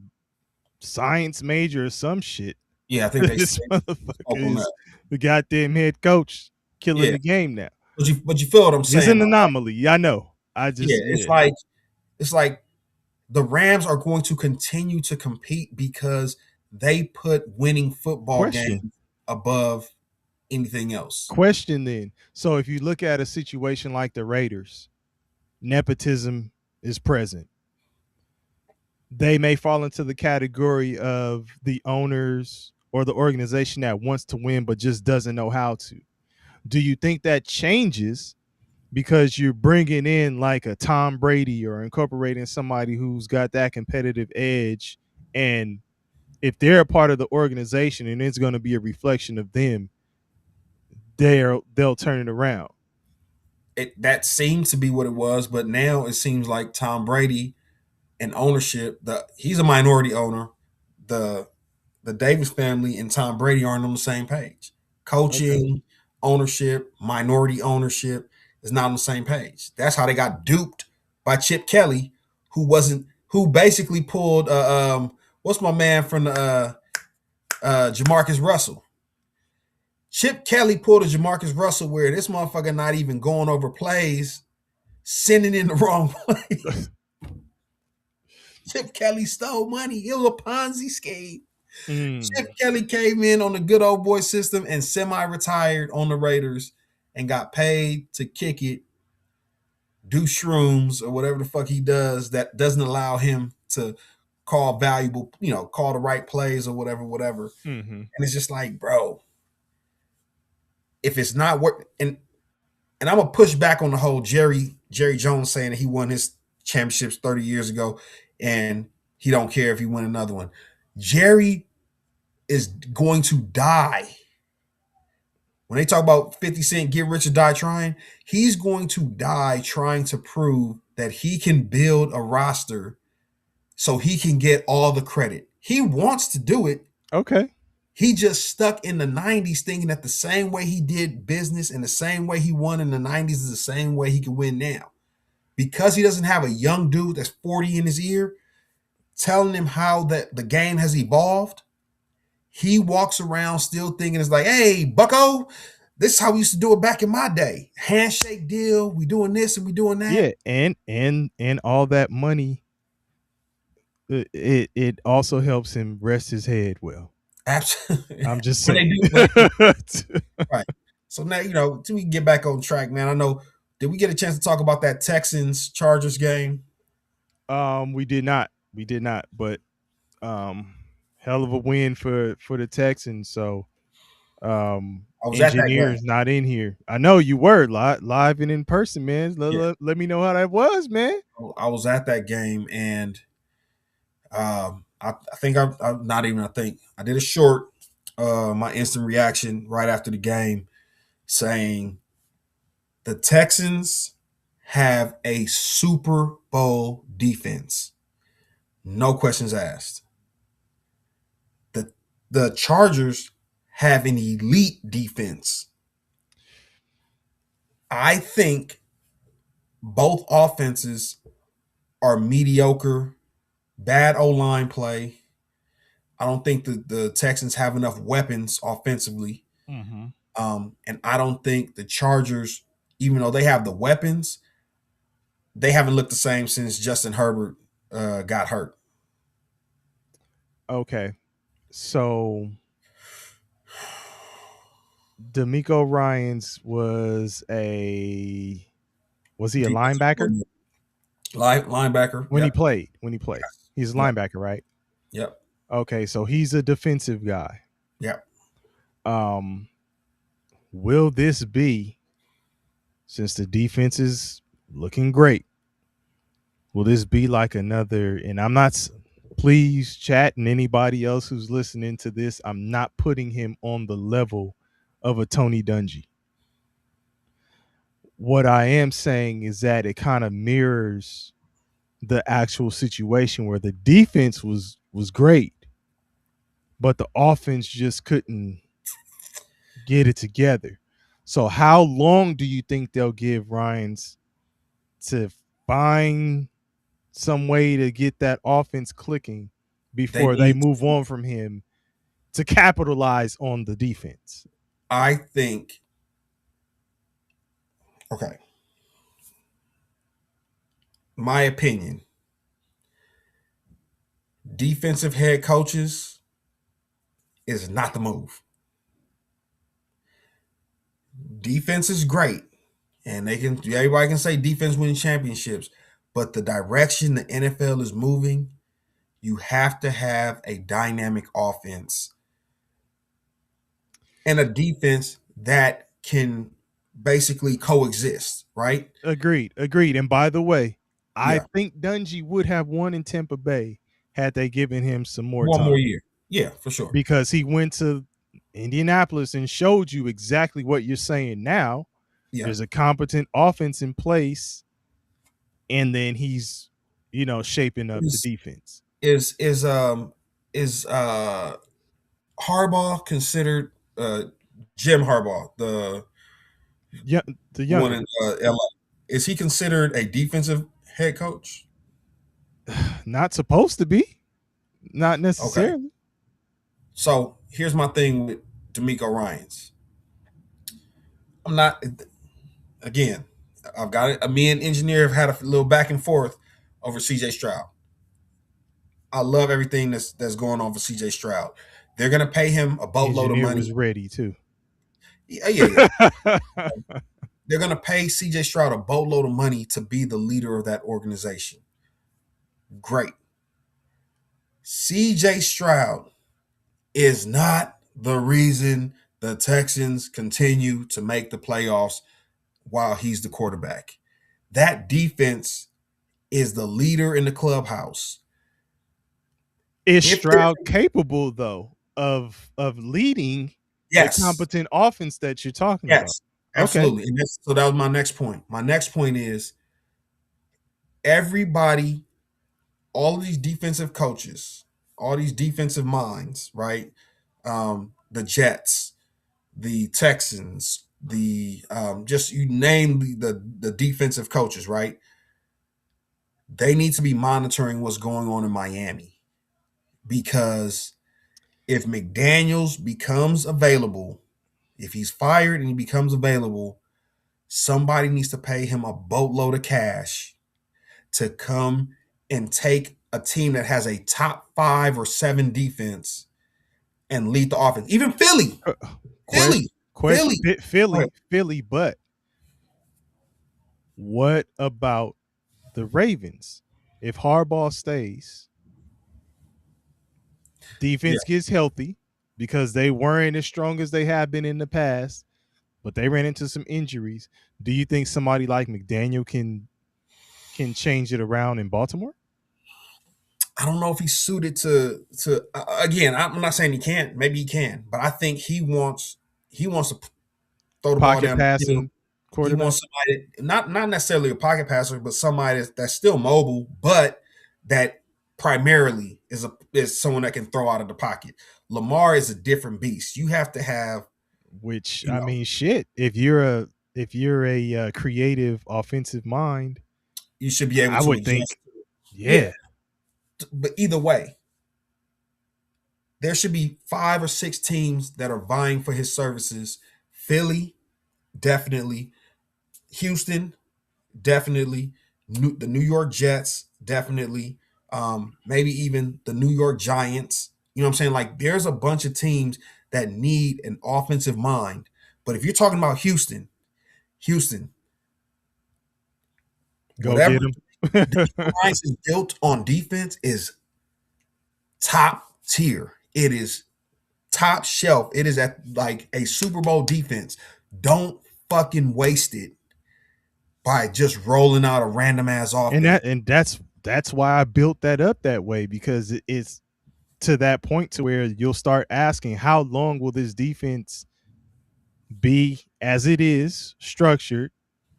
science major or some shit? Yeah, I think this motherfucker is the goddamn head coach killing the game now. But you feel what I'm saying? It's an anomaly. I know. It's like the Rams are going to continue to compete because they put winning football games above anything else. Question then. So if you look at a situation like the Raiders, nepotism is present. They may fall into the category of the owners or the organization that wants to win but just doesn't know how to. Do you think that changes because you're bringing in like a Tom Brady or incorporating somebody who's got that competitive edge, and if they're a part of the organization and it's going to be a reflection of them, they'll turn it around? That seems to be what it was, but now it seems like Tom Brady and ownership, he's a minority owner. The Davis family and Tom Brady aren't on the same page. Coaching, ownership, minority ownership is not on the same page. That's how they got duped by Chip Kelly, who basically pulled what's my man from the Jamarcus Russell. Chip Kelly pulled a Jamarcus Russell where this motherfucker not even going over plays, sending in the wrong place. Chip Kelly stole money. It was a Ponzi scheme. Mm. Chip Kelly came in on the good old boy system and semi-retired on the Raiders and got paid to kick it, do shrooms or whatever the fuck he does that doesn't allow him to call valuable, call the right plays or whatever. Mm-hmm. And it's just like, bro, if it's not work, and I'm gonna push back on the whole Jerry Jones saying that he won his championships 30 years ago and he don't care if he win another one. Jerry is going to die. When they talk about 50 Cent get rich or die trying, he's going to die trying to prove that he can build a roster so he can get all the credit. He wants to do it. Okay. He just stuck in the 90s thinking that the same way he did business and the same way he won in the 90s is the same way he can win now. Because he doesn't have a young dude that's 40 in his ear telling him how that the game has evolved, he walks around still thinking it's like, hey, bucko, this is how we used to do it back in my day. Handshake deal, we doing this and we doing that. Yeah, and all that money, it also helps him rest his head well. Absolutely. I'm just saying. Right. So now, till we get back on track, man. I know, did we get a chance to talk about that Texans Chargers game? We did not. But hell of a win for the Texans. So engineers not in here. I know you were live and in person, man. Let me know how that was, man. I was at that game, and I think I did a short, my instant reaction right after the game saying the Texans have a Super Bowl defense. No questions asked. The Chargers have an elite defense. I think both offenses are mediocre, bad O-line play. I don't think the Texans have enough weapons offensively. Mm-hmm. And I don't think the Chargers, even though they have the weapons, they haven't looked the same since Justin Herbert got hurt. Okay. So DeMeco Ryans was he a linebacker? Linebacker. When he played. He's a linebacker, right? Yep. Okay, so he's a defensive guy. Yep. Will this be, since the defense is looking great, will this be like another, and I'm not, please chat and anybody else who's listening to this, I'm not putting him on the level of a Tony Dungy. What I am saying is that it kind of mirrors the actual situation where the defense was great, but the offense just couldn't get it together. So how long do you think they'll give Ryans to find some way to get that offense clicking before they move on from him to capitalize on the defense? I think, okay, my opinion, defensive head coaches is not the move. Defense is great, and everybody can say defense winning championships, but the direction the NFL is moving, you have to have a dynamic offense and a defense that can basically coexist, right? Agreed. And by the way, I think Dungy would have won in Tampa Bay had they given him some more time. One more year. Yeah, for sure. Because he went to Indianapolis and showed you exactly what you're saying now. Yeah. There's a competent offense in place, and then he's, shaping up the defense. Is Harbaugh considered Jim Harbaugh, the young one in LA? Is he considered a defensive head coach? Not supposed to be. Not necessarily. Okay. So here's my thing with DeMeco Ryans. I'm not, again, I've got it. Me and engineer have had a little back and forth over CJ Stroud. I love everything that's going on for CJ Stroud. They're gonna pay him a boatload of Engineer money. was ready too. Yeah. They're gonna pay CJ Stroud a boatload of money to be the leader of that organization. Great. CJ Stroud is not the reason the Texans continue to make the playoffs while he's the quarterback. That defense is the leader in the clubhouse. Is Stroud capable though of leading the competent offense that you're talking about? Yes, absolutely. Okay. And so that was my next point. My next point is everybody, all of these defensive coaches, all these defensive minds, right? The Jets, the Texans, the just you name the defensive coaches, right? They need to be monitoring what's going on in Miami, because if McDaniels becomes available, if he's fired and he becomes available, somebody needs to pay him a boatload of cash to come and take a team that has a top 5 or 7 defense and lead the offense. Even Philly. Philly, but what about the Ravens? If Harbaugh stays, defense gets healthy because they weren't as strong as they have been in the past, but they ran into some injuries. Do you think somebody like McDaniel can change it around in Baltimore? I don't know if he's suited to again, I'm not saying he can't. Maybe he can, but I think he wants to throw the ball down. Passing quarterback. He wants somebody, not necessarily a pocket passer, but somebody that's still mobile, but that primarily is someone that can throw out of the pocket. Lamar is a different beast. You have to have, which I mean, shit. If you're a creative offensive mind, you should be able to. I would think, yeah. But either way, there should be 5 or 6 teams that are vying for his services. Philly, definitely. Houston, definitely. The New York Jets, definitely. Maybe even the New York Giants. You know what I'm saying? Like, there's a bunch of teams that need an offensive mind. But if you're talking about Houston, go get them. The price is built on defense is top tier. It is top shelf. It is at like a Super Bowl defense. Don't fucking waste it by just rolling out a random ass offense. And that's why I built that up that way, because it's to that point to where you'll start asking, how long will this defense be as it is structured?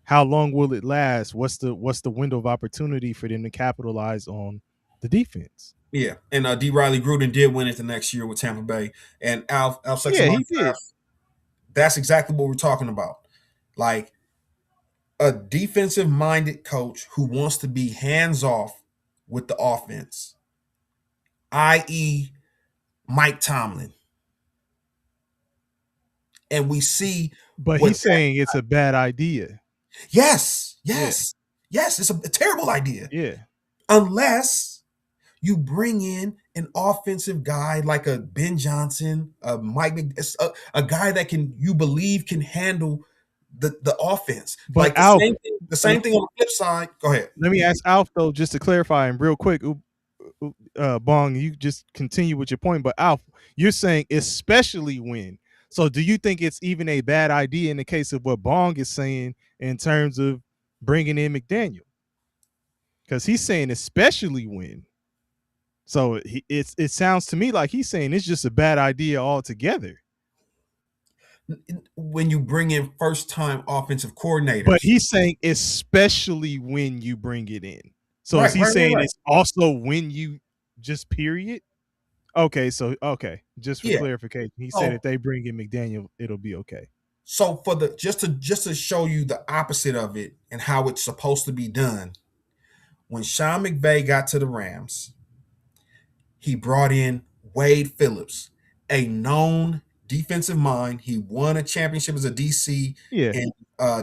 How long will it last? What's the window of opportunity for them to capitalize on the defense? Yeah, and D. Riley Gruden did win it the next year with Tampa Bay, and Al he did. That's exactly what we're talking about. Like a defensive-minded coach who wants to be hands-off with the offense, i.e., Mike Tomlin. And we see, but he's saying it's a bad idea. Yes, it's a terrible idea. Yeah, unless you bring in an offensive guy like a Ben Johnson, a Mike, a guy that you believe can handle the offense. But like the same thing on the flip side. Go ahead. Let me ask Alf though, just to clarify and real quick. Bong, you just continue with your point, but Alf, you're saying especially when. So do you think it's even a bad idea in the case of what Bong is saying in terms of bringing in McDaniel? Because he's saying especially when. So it sounds to me like he's saying it's just a bad idea altogether. When you bring in first-time offensive coordinators. But he's saying especially when you bring it in. So is he saying it's also when you just period? Okay, so just for clarification, he said if they bring in McDaniel, it'll be okay. So for just to show you the opposite of it and how it's supposed to be done, when Sean McVay got to the Rams, he brought in Wade Phillips, a known defensive mind. He won a championship as a DC in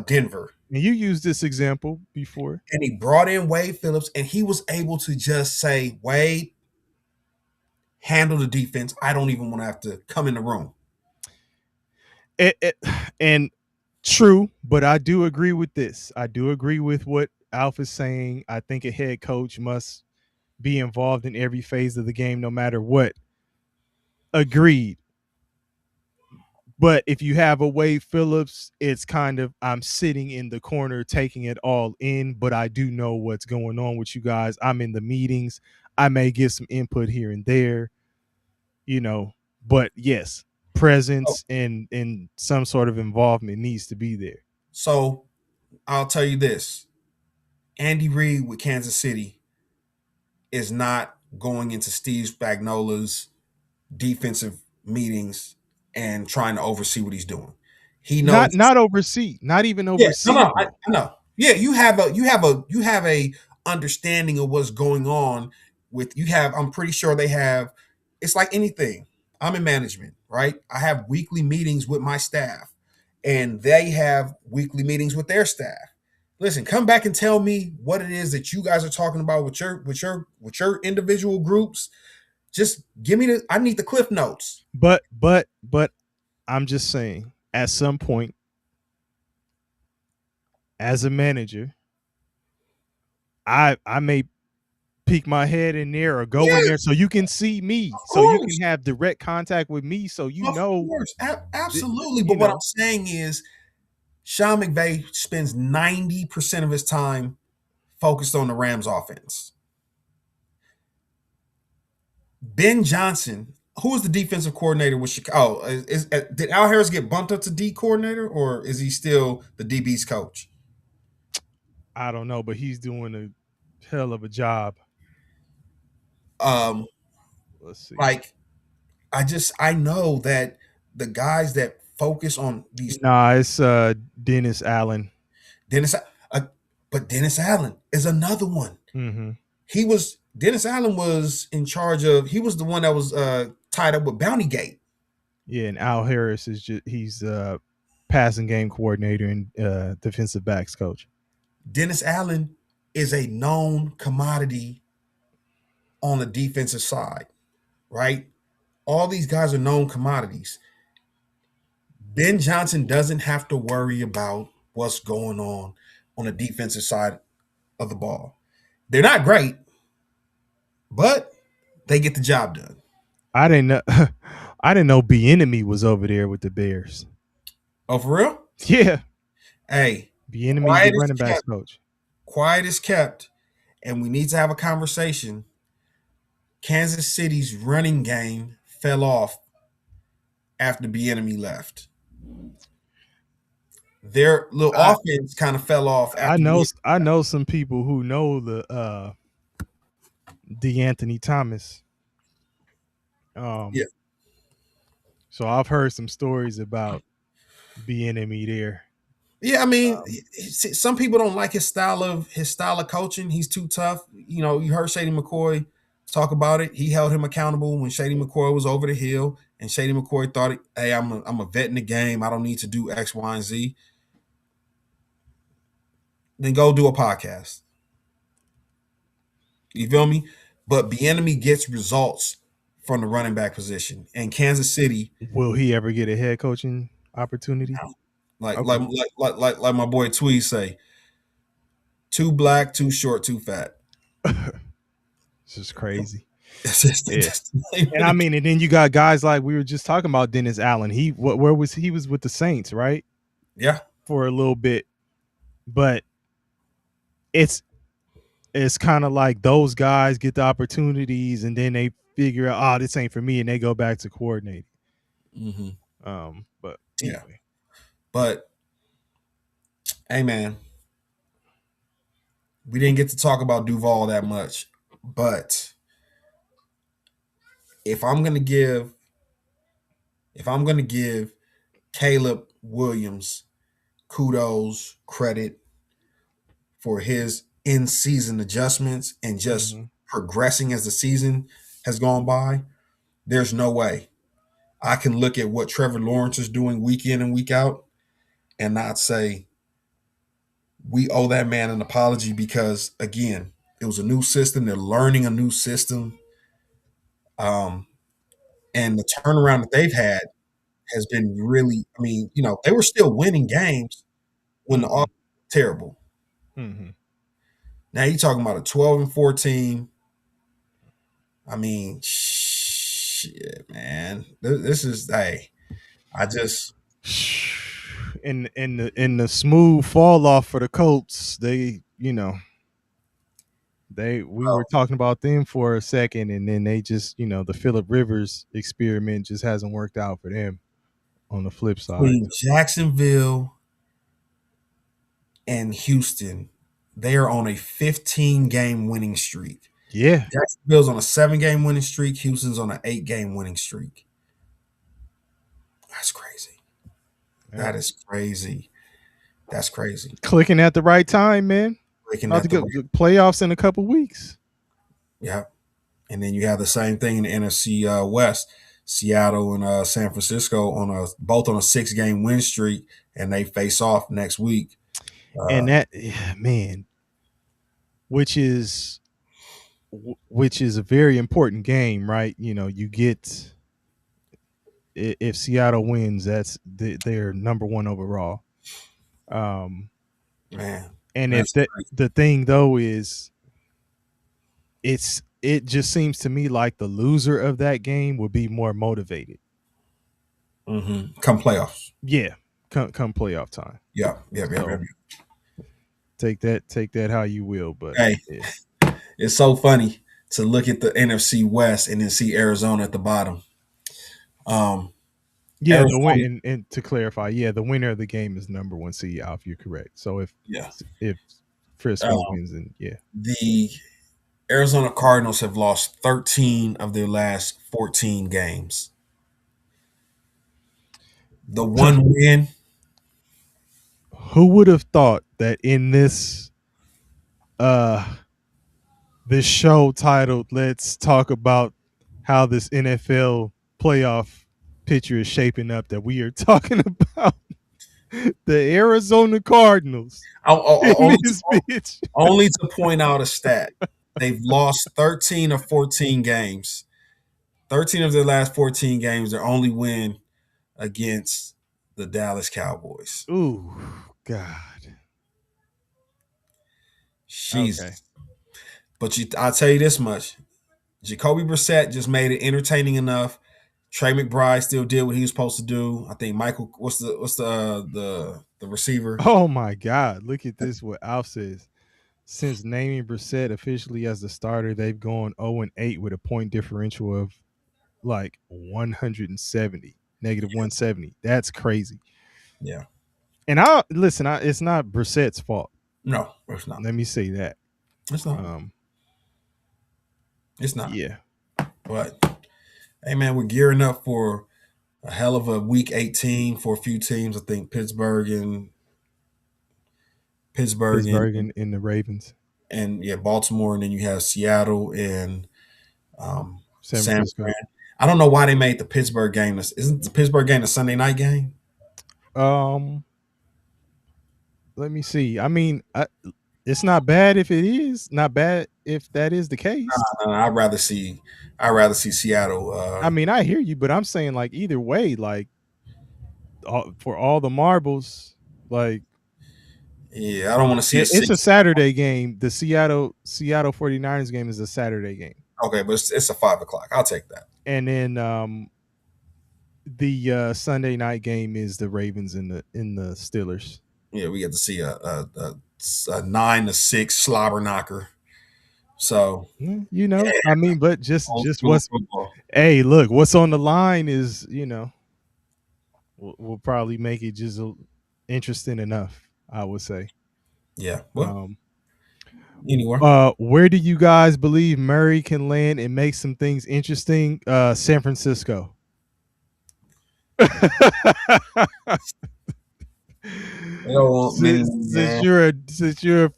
Denver. And you used this example before. And he brought in Wade Phillips, and he was able to just say, Wade, handle the defense, I don't even want to have to come in the room. And true, but I do agree with this. I do agree with what Alpha's saying. I think a head coach must be involved in every phase of the game, no matter what. Agreed. But if you have a Wade Phillips, it's kind of I'm sitting in the corner taking it all in, but I do know what's going on with you guys. I'm in the meetings. I may give some input here and there, but yes, presence and some sort of involvement needs to be there. So I'll tell you this. Andy Reid with Kansas City is not going into Steve Spagnuolo's defensive meetings and trying to oversee what he's doing. He knows not oversee, not even oversee. Yeah, I know. Yeah, you have a understanding of what's going on with you have. I'm pretty sure they have. It's like anything. I'm in management, right? I have weekly meetings with my staff, and they have weekly meetings with their staff. Listen, come back and tell me what it is that you guys are talking about with your individual groups. Just give me I need the cliff notes. But I'm just saying, at some point, as a manager, I may peek my head in there or go in there so you can see me, so you can have direct contact with me, so you know. Absolutely. But what I'm saying is, Sean McVay spends 90% of his time focused on the Rams offense. Ben Johnson, who is the defensive coordinator with Chicago? Did Al Harris get bumped up to D coordinator, or is he still the DB's coach? I don't know, but he's doing a hell of a job. Let's see. Like, I know that the guys that focus on these. Nah, it's Dennis Allen. But Dennis Allen is another one. Mm-hmm. Dennis Allen was in charge of. He was the one that was tied up with Bounty Gate. Yeah, and Al Harris he's passing game coordinator and defensive backs coach. Dennis Allen is a known commodity on the defensive side, right? All these guys are known commodities. Ben Johnson doesn't have to worry about what's going on the defensive side of the ball. They're not great, but they get the job done. I didn't know Bieniemy was over there with the Bears. Oh, for real? Yeah. Hey, Bieniemy is the running backs coach. Quiet is kept, and we need to have a conversation. Kansas City's running game fell off after Bieniemy left. Their little offense kind of fell off. I know some people who know the DeAnthony Thomas. Yeah. So I've heard some stories about Bieniemy there. Yeah, I mean, some people don't like his style of coaching. He's too tough. You heard Shady McCoy talk about it. He held him accountable when Shady McCoy was over the hill, and Shady McCoy thought, "Hey, I'm a vet in the game. I don't need to do X, Y, and Z." Then go do a podcast. You feel me? But Bieniemy gets results from the running back position, and Kansas City. Will he ever get a head coaching opportunity? No. Like my boy Tweed say, too black, too short, too fat. This is crazy. And I mean, and then you got guys like we were just talking about Dennis Allen. He was with the Saints, right? Yeah, for a little bit, but it's kind of like those guys get the opportunities and then they figure out, this ain't for me, and they go back to coordinating. Mm-hmm. But anyway. Yeah. But hey, man, we didn't get to talk about Duval that much. But if I'm gonna give Caleb Williams kudos, credit for his in-season adjustments and just progressing as the season has gone by, there's no way I can look at what Trevor Lawrence is doing week in and week out and not say we owe that man an apology, because, again, it was a new system. They're learning a new system. and the turnaround that they've had has been really. I mean, they were still winning games when the offense was terrible. Mm-hmm. Now you're talking about a 12-14. I mean, shit, man. This is I just in the smooth fall off for the Colts, we were talking about them for a second, and then they just the Phillip Rivers experiment just hasn't worked out for them. On the flip side, between Jacksonville and Houston, they are on a 15-game winning streak. Yeah, Jacksonville's on a 7-game winning streak. Houston's on an 8-game winning streak. That's crazy. That is crazy. That's crazy. Clicking at the right time, man. About to go playoffs in a couple weeks. Yeah, and then you have the same thing in the NFC West. Seattle and San Francisco both on a 6-game win streak, and they face off next week. And that man, which is a very important game, right? You get, if Seattle wins, they're number 1 overall. Man, and if the thing though is, it just seems to me like the loser of that game would be more motivated. Mm-hmm. Come playoffs. Yeah, come playoff time. Yeah. Take that how you will, but hey, yeah. It's so funny to look at the NFC West and then see Arizona at the bottom. Yeah, the win, and to clarify, the winner of the game is number 1 seed. If you're correct, so if Frisco wins, then the Arizona Cardinals have lost 13 of their last 14 games. The one win. Who would have thought that in this this show titled "Let's Talk About How This NFL Playoff Picture is Shaping Up," that we are talking about the Arizona Cardinals? Only to point out a stat. They've lost 13 of 14 games. 13 of their last 14 games, their only win against the Dallas Cowboys. Ooh, God. Jesus. Okay. But I'll tell you this much. Jacoby Brissett just made it entertaining enough. Trey McBride still did what he was supposed to do. I think Michael, what's the receiver? Oh my God. Look at this, what Alf says. Since naming Brissett officially as the starter, they've gone 0-8 with a point differential of like 170, negative 170. That's crazy. Yeah. And it's not Brissett's fault. No, it's not. Let me say that. It's not. It's not. Yeah. But hey man, we're gearing up for a hell of a week 18 for a few teams. I think Pittsburgh and the Ravens. And Baltimore, and then you have Seattle and San Fran. I don't know why they made the Pittsburgh game. Isn't the Pittsburgh game a Sunday night game? Let me see. I mean, it's not bad if it is. Not bad if that is the case. No, I'd rather see Seattle. I mean, I hear you, but I'm saying like either way, like for all the marbles, like. Yeah, I don't want to see it's a Saturday game. The Seattle 49ers game is a Saturday game. Okay, but it's a 5 o'clock. I'll take that. And then the Sunday night game is the Ravens and the Steelers. Yeah, we get to see a 9-6 slobber knocker. So I mean, but just what's hey, look, what's on the line is will probably make it just interesting enough, I would say. Yeah. Well, anywhere. Where do you guys believe Murray can land and make some things interesting? San Francisco. Since you're a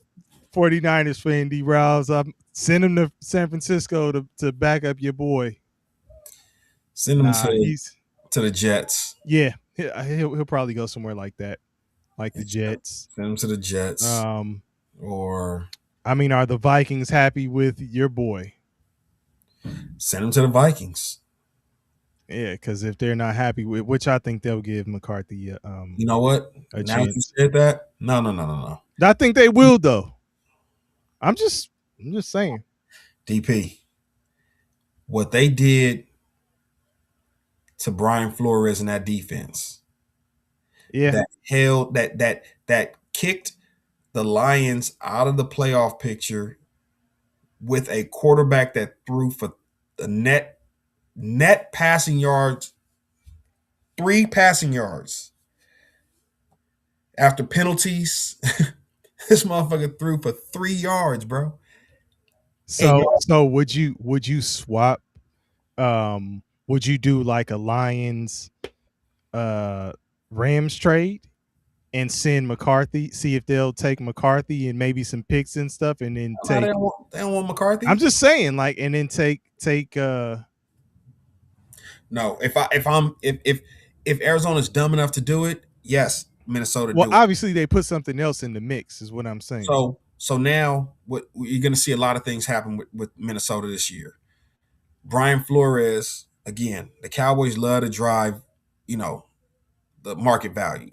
49ers fan, D. Rouse, send him to San Francisco to back up your boy. Send him to the Jets. Yeah, he'll probably go somewhere like that, like the Jets. Send him to the Jets. Or I mean, are the Vikings happy with your boy? Send him to the Vikings. Yeah, because if they're not happy with, which I think they'll give McCarthy You know what? a Now that you chance. said that, no. I think they will though. I'm just saying. DP, what they did to Brian Flores in that defense, Yeah. that kicked the Lions out of the playoff picture with a quarterback that threw for the net passing yards, 3 passing yards after penalties. This motherfucker threw for 3 yards, bro. So would you swap? Would you do like a Lions Rams trade and send McCarthy? See if they'll take McCarthy and maybe some picks and stuff, and then take. They don't want McCarthy. I'm just saying, like, and then take. No, if Arizona's dumb enough to do it, yes, Minnesota. Well, do obviously they put something else in the mix, is what I'm saying. So now what you're going to see a lot of things happen with Minnesota this year. Brian Flores, again, the Cowboys love to drive, the market value.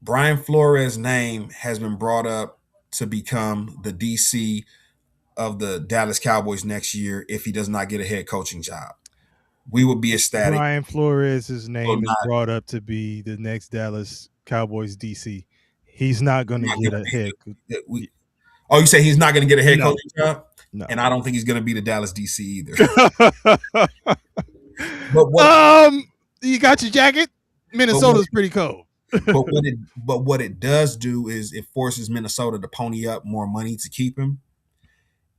Brian Flores' name has been brought up to become the DC of the Dallas Cowboys next year if he does not get a head coaching job. We would be ecstatic. Brian Flores' name is brought up to be the next Dallas Cowboys DC. He's not going to get a head. Oh, you say he's not going to get a head coaching job? No. And I don't think he's going to be the Dallas DC either. You got your jacket? Minnesota's pretty cold. but what it does do is it forces Minnesota to pony up more money to keep him.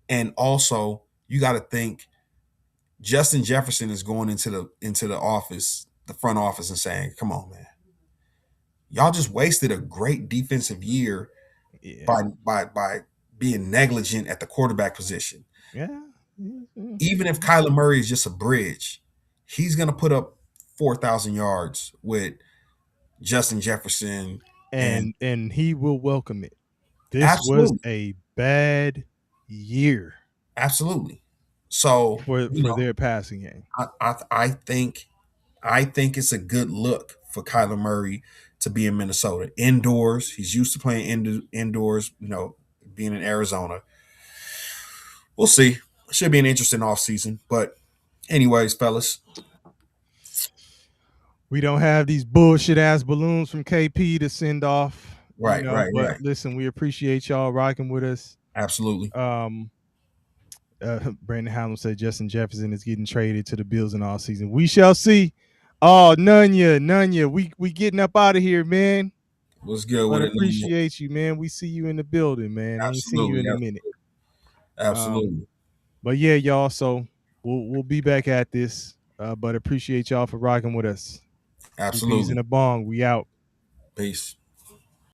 And also, you got to think Justin Jefferson is going into the office, the front office, and saying, "Come on, man, y'all just wasted a great defensive year by being negligent at the quarterback position." Yeah. Even if Kyler Murray is just a bridge, he's going to put up 4,000 yards with Justin Jefferson, and he will welcome it. This was a bad year. Absolutely. So for their passing game, I think it's a good look for Kyler Murray to be in Minnesota indoors. He's used to playing indoors. Being in Arizona. We'll see. Should be an interesting offseason. But anyways, fellas, we don't have these bullshit ass balloons from KP to send off. Right. Listen, we appreciate y'all rocking with us. Absolutely. Brandon Hamlin said Justin Jefferson is getting traded to the Bills in all season. We shall see. Oh, Nunya. We getting up out of here, man. What's good with it? Appreciate you, man. We see you in the building, man. I ain't see you in a minute. Absolutely. But yeah, y'all. So we'll be back at this. But appreciate y'all for rocking with us. Absolutely. Peace in a bong. We out. Peace.